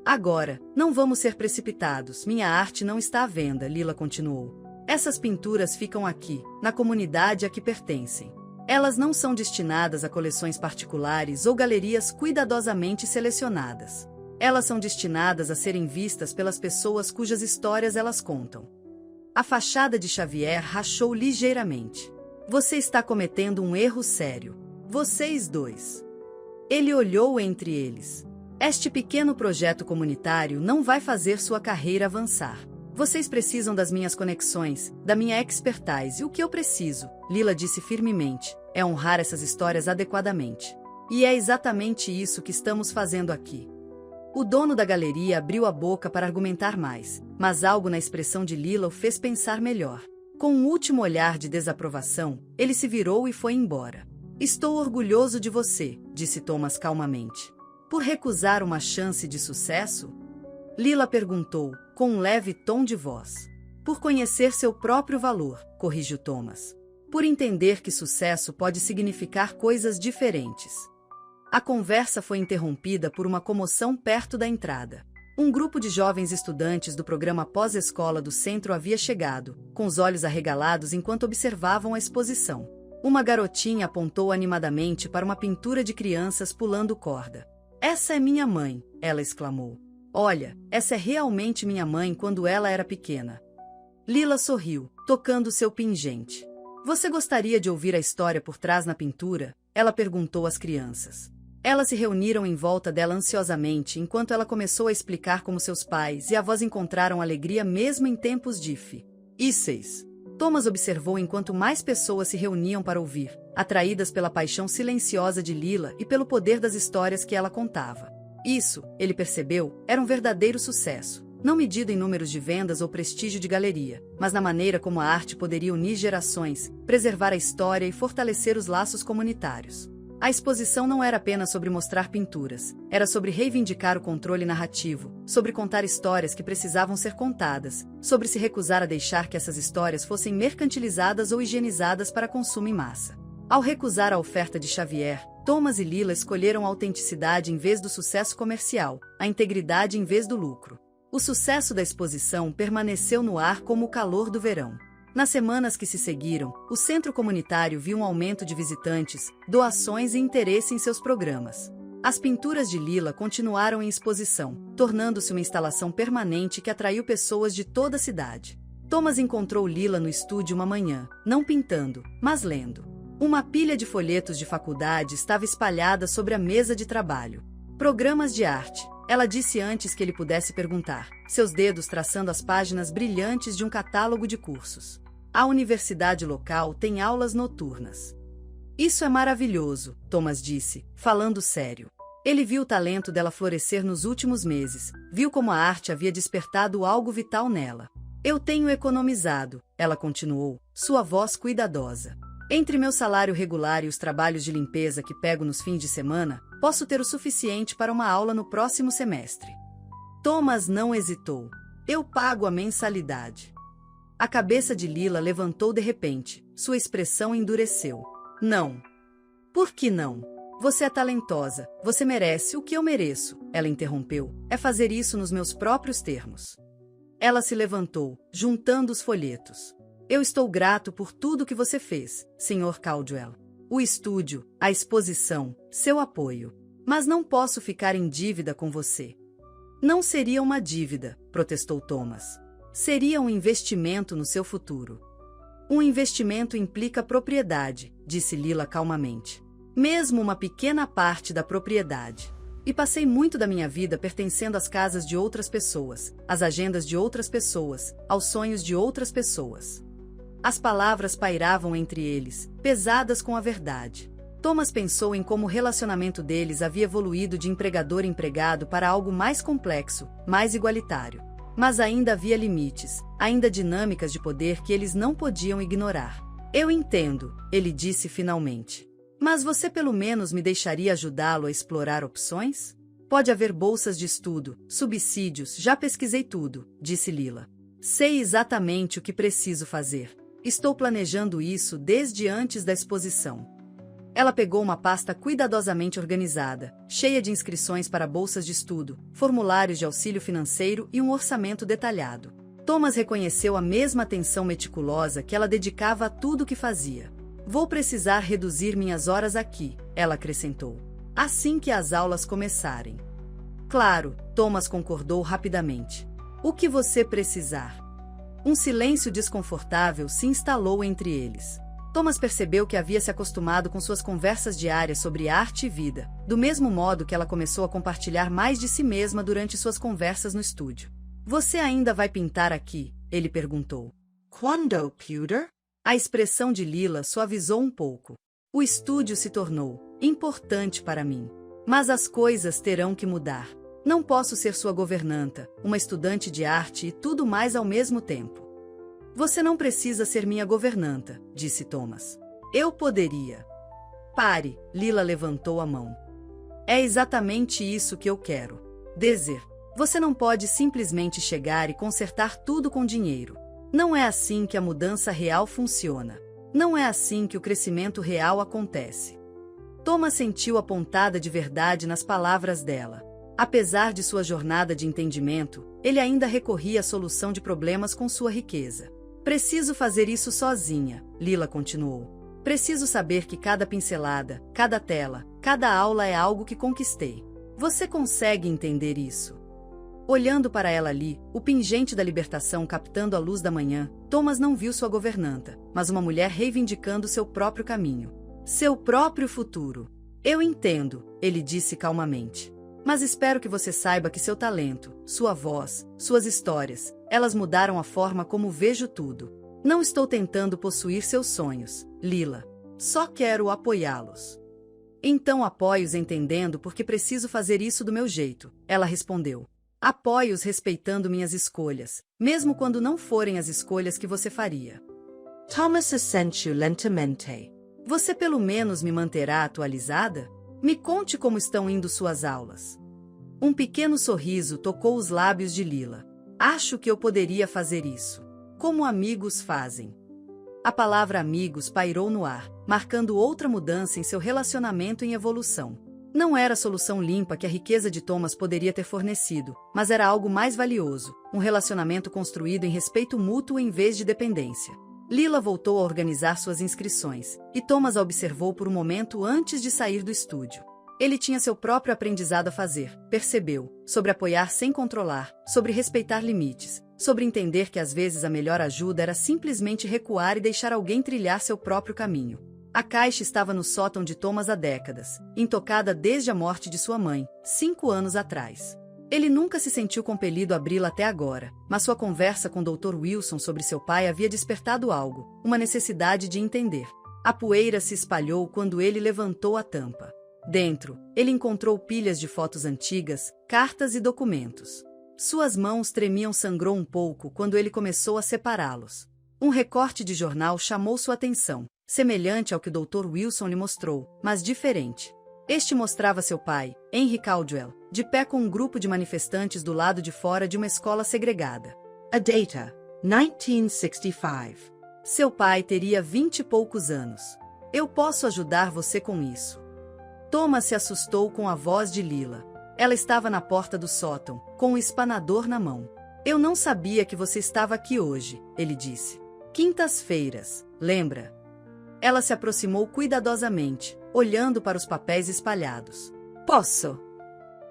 Agora, não vamos ser precipitados. Minha arte não está à venda, Lila continuou. Essas pinturas ficam aqui, na comunidade a que pertencem. Elas não são destinadas a coleções particulares ou galerias cuidadosamente selecionadas. Elas são destinadas a serem vistas pelas pessoas cujas histórias elas contam. A fachada de Xavier rachou ligeiramente. Você está cometendo um erro sério. Vocês dois. Ele olhou entre eles. Este pequeno projeto comunitário não vai fazer sua carreira avançar. Vocês precisam das minhas conexões, da minha expertise, e o que eu preciso, Lila disse firmemente, é honrar essas histórias adequadamente. E é exatamente isso que estamos fazendo aqui. O dono da galeria abriu a boca para argumentar mais, mas algo na expressão de Lila o fez pensar melhor. Com um último olhar de desaprovação, ele se virou e foi embora. Estou orgulhoso de você, disse Thomas calmamente. Por recusar uma chance de sucesso? Lila perguntou, com um leve tom de voz. Por conhecer seu próprio valor, corrigiu Thomas. Por entender que sucesso pode significar coisas diferentes. A conversa foi interrompida por uma comoção perto da entrada. Um grupo de jovens estudantes do programa pós-escola do centro havia chegado, com os olhos arregalados enquanto observavam a exposição. Uma garotinha apontou animadamente para uma pintura de crianças pulando corda. Essa é minha mãe, ela exclamou. Olha, essa é realmente minha mãe quando ela era pequena. Lila sorriu, tocando seu pingente. Você gostaria de ouvir a história por trás na pintura? Ela perguntou às crianças. Elas se reuniram em volta dela ansiosamente enquanto ela começou a explicar como seus pais e avós encontraram alegria mesmo em tempos difíceis. Thomas observou enquanto mais pessoas se reuniam para ouvir, atraídas pela paixão silenciosa de Lila e pelo poder das histórias que ela contava. Isso, ele percebeu, era um verdadeiro sucesso, não medido em números de vendas ou prestígio de galeria, mas na maneira como a arte poderia unir gerações, preservar a história e fortalecer os laços comunitários. A exposição não era apenas sobre mostrar pinturas, era sobre reivindicar o controle narrativo, sobre contar histórias que precisavam ser contadas, sobre se recusar a deixar que essas histórias fossem mercantilizadas ou higienizadas para consumo em massa. Ao recusar a oferta de Xavier, Thomas e Lila escolheram a autenticidade em vez do sucesso comercial, a integridade em vez do lucro. O sucesso da exposição permaneceu no ar como o calor do verão. Nas semanas que se seguiram, o centro comunitário viu um aumento de visitantes, doações e interesse em seus programas. As pinturas de Lila continuaram em exposição, tornando-se uma instalação permanente que atraiu pessoas de toda a cidade. Thomas encontrou Lila no estúdio uma manhã, não pintando, mas lendo. Uma pilha de folhetos de faculdade estava espalhada sobre a mesa de trabalho. Programas de arte, Ela disse antes que ele pudesse perguntar, seus dedos traçando as páginas brilhantes de um catálogo de cursos. A universidade local tem aulas noturnas. Isso é maravilhoso, Thomas disse, falando sério. Ele viu o talento dela florescer nos últimos meses, viu como a arte havia despertado algo vital nela. Eu tenho economizado, ela continuou, sua voz cuidadosa. Entre meu salário regular e os trabalhos de limpeza que pego nos fins de semana, posso ter o suficiente para uma aula no próximo semestre. Thomas não hesitou. Eu pago a mensalidade. A cabeça de Lila levantou de repente, sua expressão endureceu. Não. Por que não? Você é talentosa, você merece o que eu mereço, ela interrompeu. É fazer isso nos meus próprios termos. Ela se levantou, juntando os folhetos. Eu estou grato por tudo que você fez, Sr. Caldwell. O estúdio, a exposição, seu apoio. Mas não posso ficar em dívida com você. Não seria uma dívida, protestou Thomas. Seria um investimento no seu futuro. Um investimento implica propriedade, disse Lila calmamente. Mesmo uma pequena parte da propriedade. E passei muito da minha vida pertencendo às casas de outras pessoas, às agendas de outras pessoas, aos sonhos de outras pessoas. As palavras pairavam entre eles, pesadas com a verdade. Thomas pensou em como o relacionamento deles havia evoluído de empregador-empregado para algo mais complexo, mais igualitário. Mas ainda havia limites, ainda dinâmicas de poder que eles não podiam ignorar. Eu entendo, ele disse finalmente. Mas você pelo menos me deixaria ajudá-lo a explorar opções? Pode haver bolsas de estudo, subsídios, já pesquisei tudo, disse Lila. Sei exatamente o que preciso fazer. Estou planejando isso desde antes da exposição. Ela pegou uma pasta cuidadosamente organizada, cheia de inscrições para bolsas de estudo, formulários de auxílio financeiro e um orçamento detalhado. Thomas reconheceu a mesma atenção meticulosa que ela dedicava a tudo o que fazia. Vou precisar reduzir minhas horas aqui, ela acrescentou. Assim que as aulas começarem. Claro, Thomas concordou rapidamente. O que você precisar? Um silêncio desconfortável se instalou entre eles. Thomas percebeu que havia se acostumado com suas conversas diárias sobre arte e vida, do mesmo modo que ela começou a compartilhar mais de si mesma durante suas conversas no estúdio. Você ainda vai pintar aqui? Ele perguntou. Quando, Pewter? A expressão de Lila suavizou um pouco. O estúdio se tornou importante para mim. Mas as coisas terão que mudar. Não posso ser sua governanta, uma estudante de arte e tudo mais ao mesmo tempo. Você não precisa ser minha governanta, disse Thomas. Eu poderia. Pare, Lila levantou a mão. É exatamente isso que eu quero. Dizer. Você não pode simplesmente chegar e consertar tudo com dinheiro. Não é assim que a mudança real funciona. Não é assim que o crescimento real acontece. Thomas sentiu a pontada de verdade nas palavras dela. Apesar de sua jornada de entendimento, ele ainda recorria à solução de problemas com sua riqueza. Preciso fazer isso sozinha, Lila continuou. Preciso saber que cada pincelada, cada tela, cada aula é algo que conquistei. Você consegue entender isso? Olhando para ela ali, o pingente da libertação captando a luz da manhã, Thomas não viu sua governanta, mas uma mulher reivindicando seu próprio caminho. Seu próprio futuro. Eu entendo, ele disse calmamente. Mas espero que você saiba que seu talento, sua voz, suas histórias, elas mudaram a forma como vejo tudo. Não estou tentando possuir seus sonhos, Lila. Só quero apoiá-los. Então apoio-os entendendo porque preciso fazer isso do meu jeito, ela respondeu. Apoio-os respeitando minhas escolhas, mesmo quando não forem as escolhas que você faria. Thomas assentiu lentamente. Você pelo menos me manterá atualizada? Me conte como estão indo suas aulas. Um pequeno sorriso tocou os lábios de Lila. Acho que eu poderia fazer isso. Como amigos fazem. A palavra amigos pairou no ar, marcando outra mudança em seu relacionamento em evolução. Não era a solução limpa que a riqueza de Thomas poderia ter fornecido, mas era algo mais valioso, um relacionamento construído em respeito mútuo em vez de dependência. Lila voltou a organizar suas inscrições, e Thomas a observou por um momento antes de sair do estúdio. Ele tinha seu próprio aprendizado a fazer, percebeu, sobre apoiar sem controlar, sobre respeitar limites, sobre entender que às vezes a melhor ajuda era simplesmente recuar e deixar alguém trilhar seu próprio caminho. A caixa estava no sótão de Thomas há décadas, intocada desde a morte de sua mãe, 5 anos atrás. Ele nunca se sentiu compelido a abri-la até agora, mas sua conversa com Dr. Wilson sobre seu pai havia despertado algo, uma necessidade de entender. A poeira se espalhou quando ele levantou a tampa. Dentro, ele encontrou pilhas de fotos antigas, cartas e documentos. Suas mãos tremiam, sangrou um pouco quando ele começou a separá-los. Um recorte de jornal chamou sua atenção, semelhante ao que o Dr. Wilson lhe mostrou, mas diferente. Este mostrava seu pai, Henry Caldwell, de pé com um grupo de manifestantes do lado de fora de uma escola segregada. A data, 1965. Seu pai teria 20 e poucos anos. Eu posso ajudar você com isso. Thomas se assustou com a voz de Lila. Ela estava na porta do sótão, com o espanador na mão. Eu não sabia que você estava aqui hoje, ele disse. Quintas-feiras, lembra? Ela se aproximou cuidadosamente, olhando para os papéis espalhados. Posso?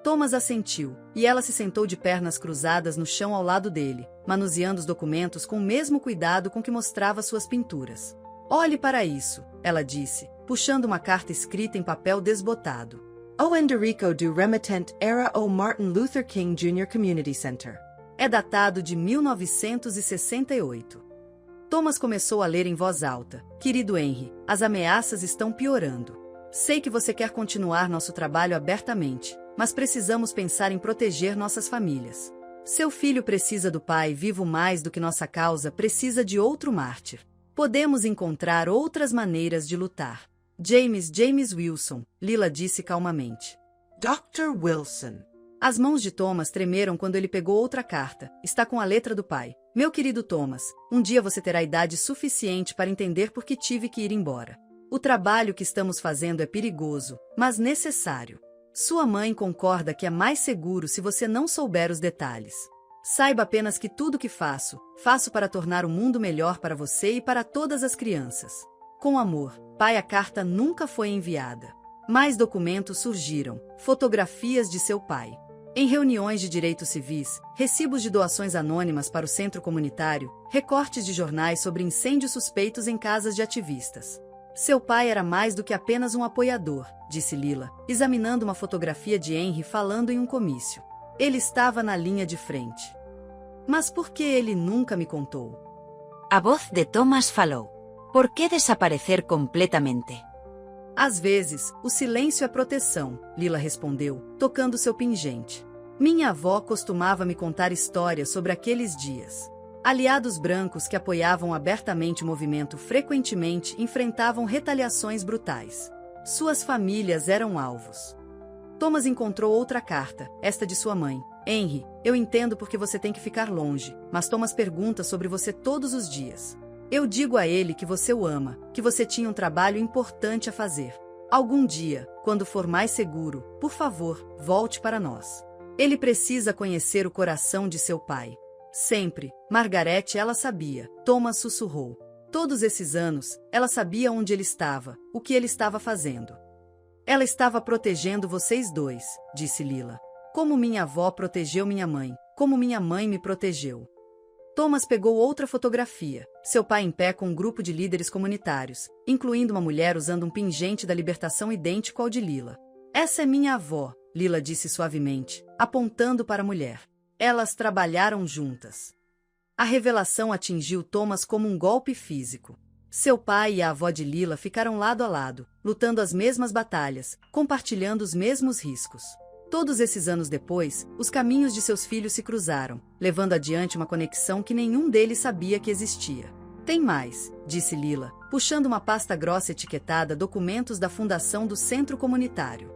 Thomas assentiu, e ela se sentou de pernas cruzadas no chão ao lado dele, manuseando os documentos com o mesmo cuidado com que mostrava suas pinturas. Olhe para isso, ela disse, puxando uma carta escrita em papel desbotado. O Enderico do Remitente era o Martin Luther King Jr. Community Center. É datado de 1968. Thomas começou a ler em voz alta. Querido Henry, as ameaças estão piorando. Sei que você quer continuar nosso trabalho abertamente, mas precisamos pensar em proteger nossas famílias. Seu filho precisa do pai vivo mais do que nossa causa precisa de outro mártir. Podemos encontrar outras maneiras de lutar. James Wilson, Lila disse calmamente. Dr. Wilson. As mãos de Thomas tremeram quando ele pegou outra carta. Está com a letra do pai. Meu querido Thomas, um dia você terá idade suficiente para entender por que tive que ir embora. O trabalho que estamos fazendo é perigoso, mas necessário. Sua mãe concorda que é mais seguro se você não souber os detalhes. Saiba apenas que tudo que faço para tornar o mundo melhor para você e para todas as crianças. Com amor, pai. A carta nunca foi enviada. Mais documentos surgiram, fotografias de seu pai. Em reuniões de direitos civis, recibos de doações anônimas para o centro comunitário, recortes de jornais sobre incêndios suspeitos em casas de ativistas. Seu pai era mais do que apenas um apoiador, disse Lila, examinando uma fotografia de Henry falando em um comício. Ele estava na linha de frente. Mas por que ele nunca me contou? A voz de Thomas falou. Por que desaparecer completamente? Às vezes, o silêncio é proteção, Lila respondeu, tocando seu pingente. Minha avó costumava me contar histórias sobre aqueles dias. Aliados brancos que apoiavam abertamente o movimento frequentemente enfrentavam retaliações brutais. Suas famílias eram alvos. Thomas encontrou outra carta, esta de sua mãe. Henry, eu entendo porque você tem que ficar longe, mas Thomas pergunta sobre você todos os dias. Eu digo a ele que você o ama, que você tinha um trabalho importante a fazer. Algum dia, quando for mais seguro, por favor, volte para nós. Ele precisa conhecer o coração de seu pai. Sempre, Margaret, ela sabia, Thomas sussurrou. Todos esses anos, ela sabia onde ele estava, o que ele estava fazendo. Ela estava protegendo vocês dois, disse Lila. Como minha avó protegeu minha mãe, como minha mãe me protegeu. Thomas pegou outra fotografia, seu pai em pé com um grupo de líderes comunitários, incluindo uma mulher usando um pingente da libertação idêntico ao de Lila. Essa é minha avó, Lila disse suavemente, apontando para a mulher. Elas trabalharam juntas. A revelação atingiu Thomas como um golpe físico. Seu pai e a avó de Lila ficaram lado a lado, lutando as mesmas batalhas, compartilhando os mesmos riscos. Todos esses anos depois, os caminhos de seus filhos se cruzaram, levando adiante uma conexão que nenhum deles sabia que existia. Tem mais, disse Lila, puxando uma pasta grossa etiquetada documentos da fundação do centro comunitário.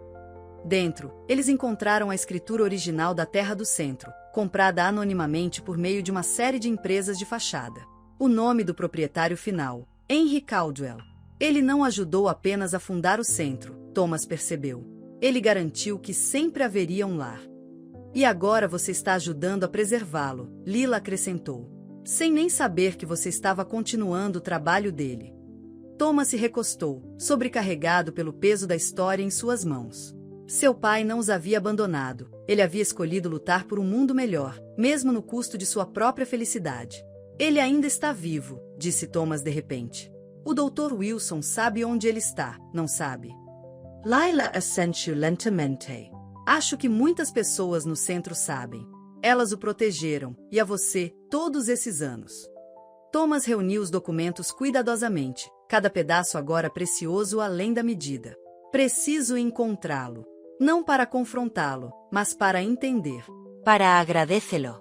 Dentro, eles encontraram a escritura original da terra do centro, comprada anonimamente por meio de uma série de empresas de fachada. O nome do proprietário final, Henry Caldwell. Ele não ajudou apenas a fundar o centro, Thomas percebeu. Ele garantiu que sempre haveria um lar. E agora você está ajudando a preservá-lo, Lila acrescentou. Sem nem saber que você estava continuando o trabalho dele. Thomas se recostou, sobrecarregado pelo peso da história em suas mãos. Seu pai não os havia abandonado, ele havia escolhido lutar por um mundo melhor, mesmo no custo de sua própria felicidade. Ele ainda está vivo, disse Thomas de repente. O Dr. Wilson sabe onde ele está, não sabe? Lila assentiu lentamente. Acho que muitas pessoas no centro sabem. Elas o protegeram, e a você, todos esses anos. Thomas reuniu os documentos cuidadosamente, cada pedaço agora precioso além da medida. Preciso encontrá-lo. Não para confrontá-lo, mas para entender. Para agradecê-lo.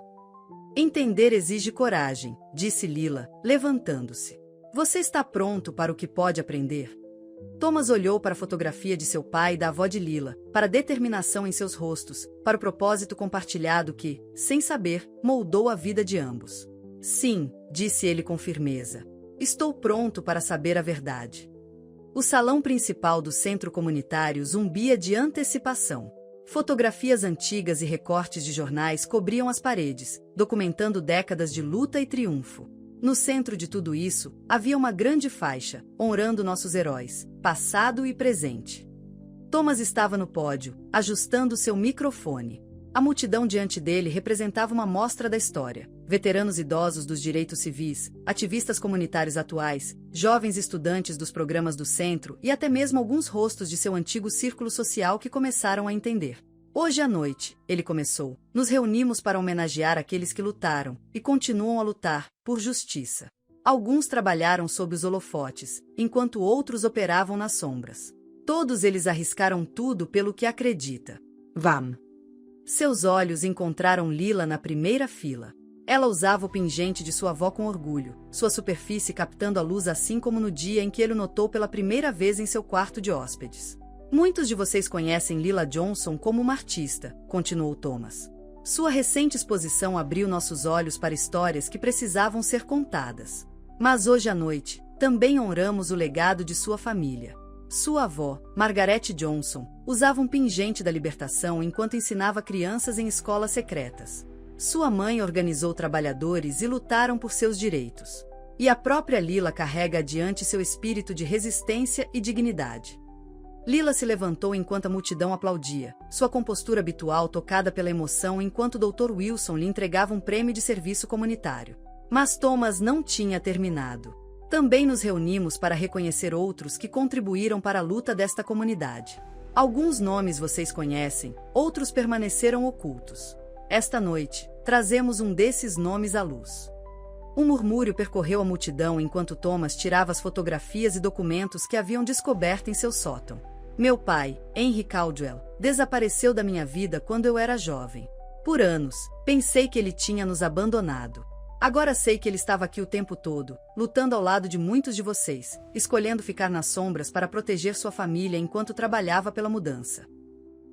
Entender exige coragem, disse Lila, levantando-se. Você está pronto para o que pode aprender? Thomas olhou para a fotografia de seu pai e da avó de Lila, para a determinação em seus rostos, para o propósito compartilhado que, sem saber, moldou a vida de ambos. Sim, disse ele com firmeza. Estou pronto para saber a verdade. O salão principal do centro comunitário zumbia de antecipação. Fotografias antigas e recortes de jornais cobriam as paredes, documentando décadas de luta e triunfo. No centro de tudo isso, havia uma grande faixa, honrando nossos heróis, passado e presente. Thomas estava no pódio, ajustando seu microfone. A multidão diante dele representava uma mostra da história. Veteranos idosos dos direitos civis, ativistas comunitários atuais, jovens estudantes dos programas do centro e até mesmo alguns rostos de seu antigo círculo social que começaram a entender. Hoje à noite, ele começou, nos reunimos para homenagear aqueles que lutaram e continuam a lutar por justiça. Alguns trabalharam sob os holofotes, enquanto outros operavam nas sombras. Todos eles arriscaram tudo pelo que acredita. Vam. Seus olhos encontraram Lila na primeira fila. Ela usava o pingente de sua avó com orgulho, sua superfície captando a luz assim como no dia em que ele o notou pela primeira vez em seu quarto de hóspedes. Muitos de vocês conhecem Lila Johnson como uma artista, continuou Thomas. Sua recente exposição abriu nossos olhos para histórias que precisavam ser contadas. Mas hoje à noite, também honramos o legado de sua família. Sua avó, Margaret Johnson, usava um pingente da libertação enquanto ensinava crianças em escolas secretas. Sua mãe organizou trabalhadores e lutaram por seus direitos. E a própria Lila carrega adiante seu espírito de resistência e dignidade. Lila se levantou enquanto a multidão aplaudia, sua compostura habitual tocada pela emoção enquanto o Dr. Wilson lhe entregava um prêmio de serviço comunitário. Mas Thomas não tinha terminado. Também nos reunimos para reconhecer outros que contribuíram para a luta desta comunidade. Alguns nomes vocês conhecem, outros permaneceram ocultos. Esta noite, trazemos um desses nomes à luz. Um murmúrio percorreu a multidão enquanto Thomas tirava as fotografias e documentos que haviam descoberto em seu sótão. Meu pai, Henry Caldwell, desapareceu da minha vida quando eu era jovem. Por anos, pensei que ele tinha nos abandonado. Agora sei que ele estava aqui o tempo todo, lutando ao lado de muitos de vocês, escolhendo ficar nas sombras para proteger sua família enquanto trabalhava pela mudança.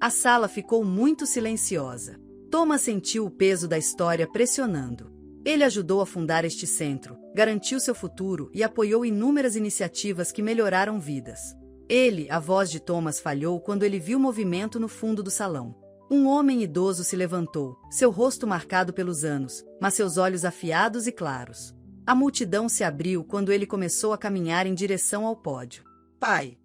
A sala ficou muito silenciosa. Thomas sentiu o peso da história pressionando. Ele ajudou a fundar este centro, garantiu seu futuro e apoiou inúmeras iniciativas que melhoraram vidas. A voz de Thomas falhou quando ele viu o movimento no fundo do salão. Um homem idoso se levantou, seu rosto marcado pelos anos, mas seus olhos afiados e claros. A multidão se abriu quando ele começou a caminhar em direção ao pódio. Pai.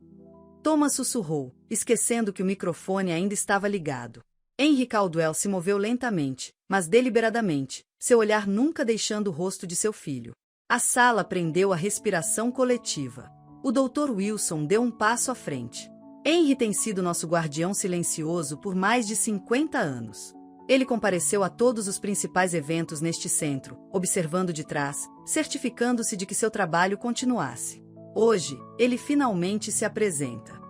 Thomas sussurrou, esquecendo que o microfone ainda estava ligado. Henry Caldwell se moveu lentamente, mas deliberadamente, seu olhar nunca deixando o rosto de seu filho. A sala prendeu a respiração coletiva. O Dr. Wilson deu um passo à frente. Henry tem sido nosso guardião silencioso por mais de 50 anos. Ele compareceu a todos os principais eventos neste centro, observando de trás, certificando-se de que seu trabalho continuasse. Hoje, ele finalmente se apresenta.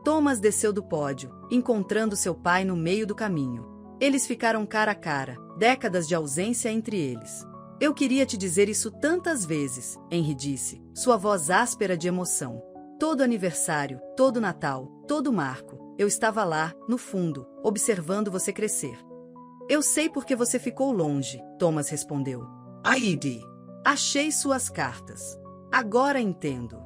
Thomas desceu do pódio, encontrando seu pai no meio do caminho. Eles ficaram cara a cara, décadas de ausência entre eles. Eu queria te dizer isso tantas vezes, Henry disse, sua voz áspera de emoção. Todo aniversário, todo Natal, todo marco, eu estava lá, no fundo, observando você crescer. Eu sei porque você ficou longe, Thomas respondeu. Aide. Achei suas cartas. Agora entendo.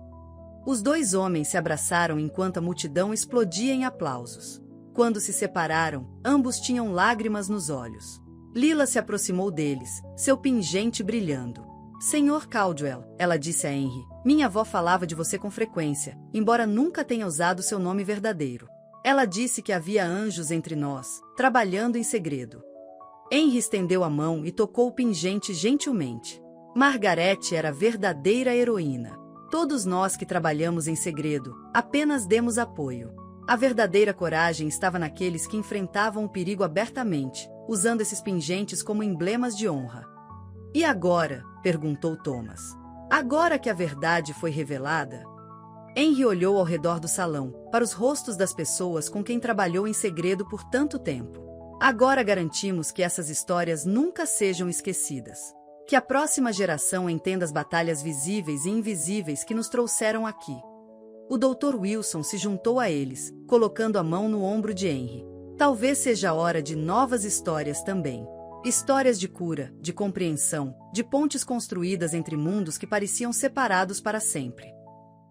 Os dois homens se abraçaram enquanto a multidão explodia em aplausos. Quando se separaram, ambos tinham lágrimas nos olhos. Lila se aproximou deles, seu pingente brilhando. Senhor Caldwell, ela disse a Henry, minha avó falava de você com frequência, embora nunca tenha usado seu nome verdadeiro. Ela disse que havia anjos entre nós, trabalhando em segredo. Henry estendeu a mão e tocou o pingente gentilmente. Margaret era a verdadeira heroína. Todos nós que trabalhamos em segredo, apenas demos apoio. A verdadeira coragem estava naqueles que enfrentavam o perigo abertamente, usando esses pingentes como emblemas de honra. E agora? Perguntou Thomas. Agora que a verdade foi revelada? Henry olhou ao redor do salão, para os rostos das pessoas com quem trabalhou em segredo por tanto tempo. Agora garantimos que essas histórias nunca sejam esquecidas. Que a próxima geração entenda as batalhas visíveis e invisíveis que nos trouxeram aqui. O Dr. Wilson se juntou a eles, colocando a mão no ombro de Henry. Talvez seja a hora de novas histórias também. Histórias de cura, de compreensão, de pontes construídas entre mundos que pareciam separados para sempre.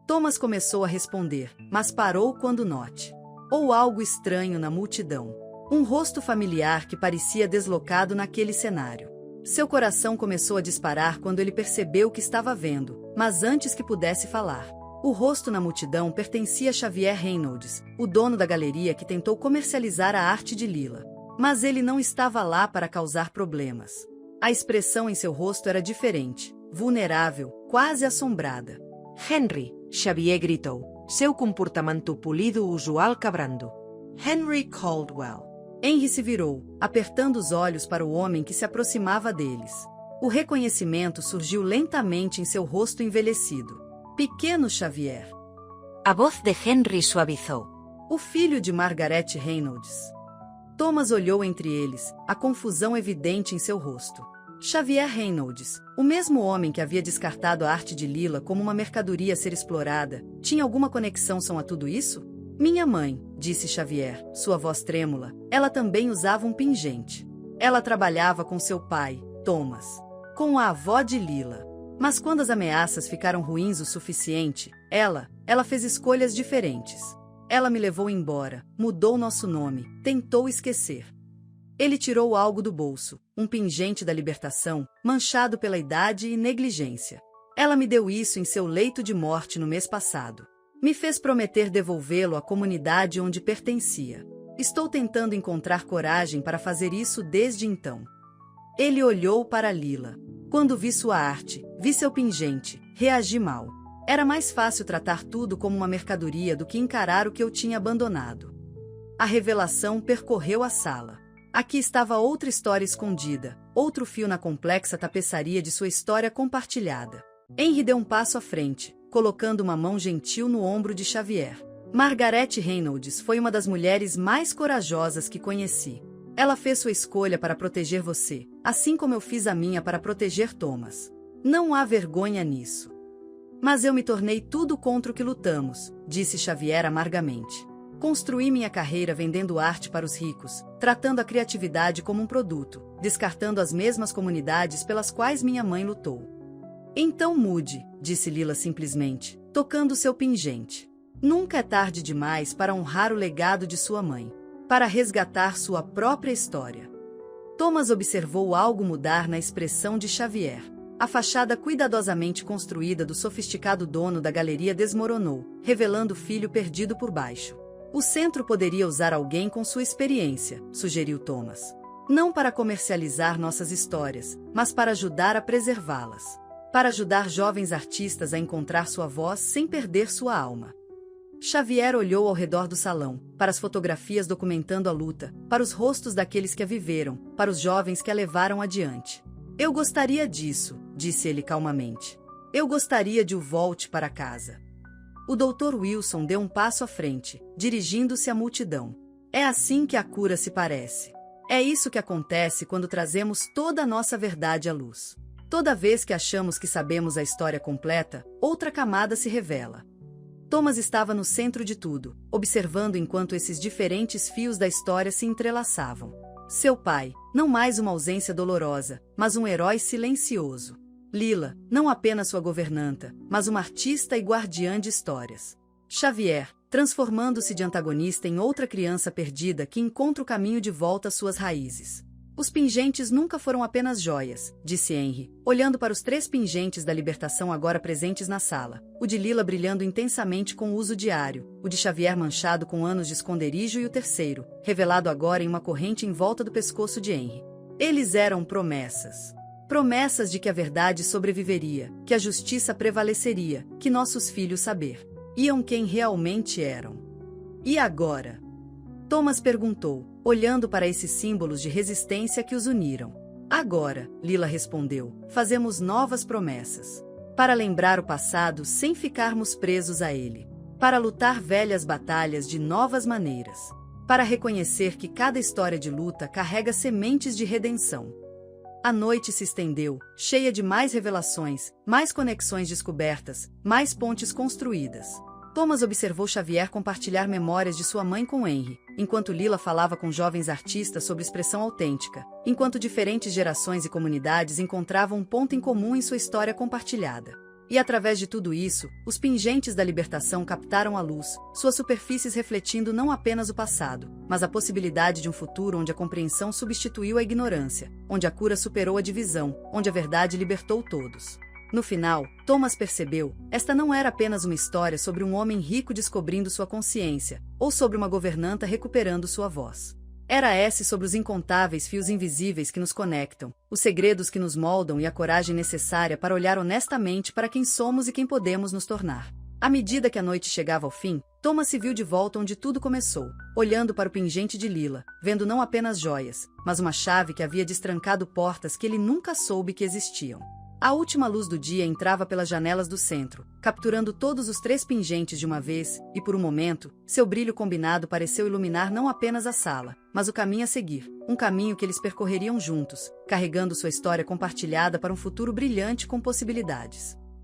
Thomas começou a responder, mas parou quando Note. Ou algo estranho na multidão. Um rosto familiar que parecia deslocado naquele cenário. Seu coração começou a disparar quando ele percebeu o que estava vendo, mas antes que pudesse falar. O rosto na multidão pertencia a Xavier Reynolds, o dono da galeria que tentou comercializar a arte de Lila. Mas ele não estava lá para causar problemas. A expressão em seu rosto era diferente, vulnerável, quase assombrada. Henry, Xavier gritou, seu comportamento polido usual quebrando. Henry Caldwell. Henry se virou, apertando os olhos para o homem que se aproximava deles. O reconhecimento surgiu lentamente em seu rosto envelhecido. Pequeno Xavier. A voz de Henry suavizou. O filho de Margaret Reynolds. Thomas olhou entre eles, a confusão evidente em seu rosto. Xavier Reynolds, o mesmo homem que havia descartado a arte de Lila como uma mercadoria a ser explorada, tinha alguma conexão a tudo isso? Minha mãe, disse Xavier, sua voz trêmula, ela também usava um pingente. Ela trabalhava com seu pai, Thomas, com a avó de Lila. Mas quando as ameaças ficaram ruins o suficiente, ela fez escolhas diferentes. Ela me levou embora, mudou nosso nome, tentou esquecer. Ele tirou algo do bolso, um pingente da libertação, manchado pela idade e negligência. Ela me deu isso em seu leito de morte no mês passado. Me fez prometer devolvê-lo à comunidade onde pertencia. Estou tentando encontrar coragem para fazer isso desde então. Ele olhou para Lila. Quando vi sua arte, vi seu pingente, reagi mal. Era mais fácil tratar tudo como uma mercadoria do que encarar o que eu tinha abandonado. A revelação percorreu a sala. Aqui estava outra história escondida, outro fio na complexa tapeçaria de sua história compartilhada. Henry deu um passo à frente, colocando uma mão gentil no ombro de Xavier. Margaret Reynolds foi uma das mulheres mais corajosas que conheci. Ela fez sua escolha para proteger você, assim como eu fiz a minha para proteger Thomas. Não há vergonha nisso. Mas eu me tornei tudo contra o que lutamos, disse Xavier amargamente. Construí minha carreira vendendo arte para os ricos, tratando a criatividade como um produto, descartando as mesmas comunidades pelas quais minha mãe lutou. Então mude, disse Lila simplesmente, tocando seu pingente. Nunca é tarde demais para honrar o legado de sua mãe, para resgatar sua própria história. Thomas observou algo mudar na expressão de Xavier. A fachada cuidadosamente construída do sofisticado dono da galeria desmoronou, revelando o filho perdido por baixo. O centro poderia usar alguém com sua experiência, sugeriu Thomas. Não para comercializar nossas histórias, mas para ajudar a preservá-las. Para ajudar jovens artistas a encontrar sua voz sem perder sua alma. Xavier olhou ao redor do salão, para as fotografias documentando a luta, para os rostos daqueles que a viveram, para os jovens que a levaram adiante. Eu gostaria disso, disse ele calmamente. Eu gostaria de o volte para casa. O Dr. Wilson deu um passo à frente, dirigindo-se à multidão. É assim que a cura se parece. É isso que acontece quando trazemos toda a nossa verdade à luz. Toda vez que achamos que sabemos a história completa, outra camada se revela. Thomas estava no centro de tudo, observando enquanto esses diferentes fios da história se entrelaçavam. Seu pai, não mais uma ausência dolorosa, mas um herói silencioso. Lila, não apenas sua governanta, mas uma artista e guardiã de histórias. Xavier, transformando-se de antagonista em outra criança perdida que encontra o caminho de volta às suas raízes. Os pingentes nunca foram apenas joias, disse Henry, olhando para os 3 pingentes da libertação agora presentes na sala, o de Lila brilhando intensamente com o uso diário, o de Xavier manchado com anos de esconderijo e o terceiro, revelado agora em uma corrente em volta do pescoço de Henry. Eles eram promessas. Promessas de que a verdade sobreviveria, que a justiça prevaleceria, que nossos filhos iam quem realmente eram. E agora? Thomas perguntou, olhando para esses símbolos de resistência que os uniram. Agora, Lila respondeu, fazemos novas promessas. Para lembrar o passado sem ficarmos presos a ele. Para lutar velhas batalhas de novas maneiras. Para reconhecer que cada história de luta carrega sementes de redenção. A noite se estendeu, cheia de mais revelações, mais conexões descobertas, mais pontes construídas. Thomas observou Xavier compartilhar memórias de sua mãe com Henry, enquanto Lila falava com jovens artistas sobre expressão autêntica, enquanto diferentes gerações e comunidades encontravam um ponto em comum em sua história compartilhada. E através de tudo isso, os pingentes da libertação captaram a luz, suas superfícies refletindo não apenas o passado, mas a possibilidade de um futuro onde a compreensão substituiu a ignorância, onde a cura superou a divisão, onde a verdade libertou todos. No final, Thomas percebeu, esta não era apenas uma história sobre um homem rico descobrindo sua consciência, ou sobre uma governanta recuperando sua voz. Era esse sobre os incontáveis fios invisíveis que nos conectam, os segredos que nos moldam e a coragem necessária para olhar honestamente para quem somos e quem podemos nos tornar. À medida que a noite chegava ao fim, Thomas se viu de volta onde tudo começou, olhando para o pingente de Lila, vendo não apenas joias, mas uma chave que havia destrancado portas que ele nunca soube que existiam. A última luz do dia entrava pelas janelas do centro, capturando todos os 3 pingentes de uma vez, e por um momento, seu brilho combinado pareceu iluminar não apenas a sala, mas o caminho a seguir, um caminho que eles percorreriam juntos, carregando sua história compartilhada para um futuro brilhante com possibilidades.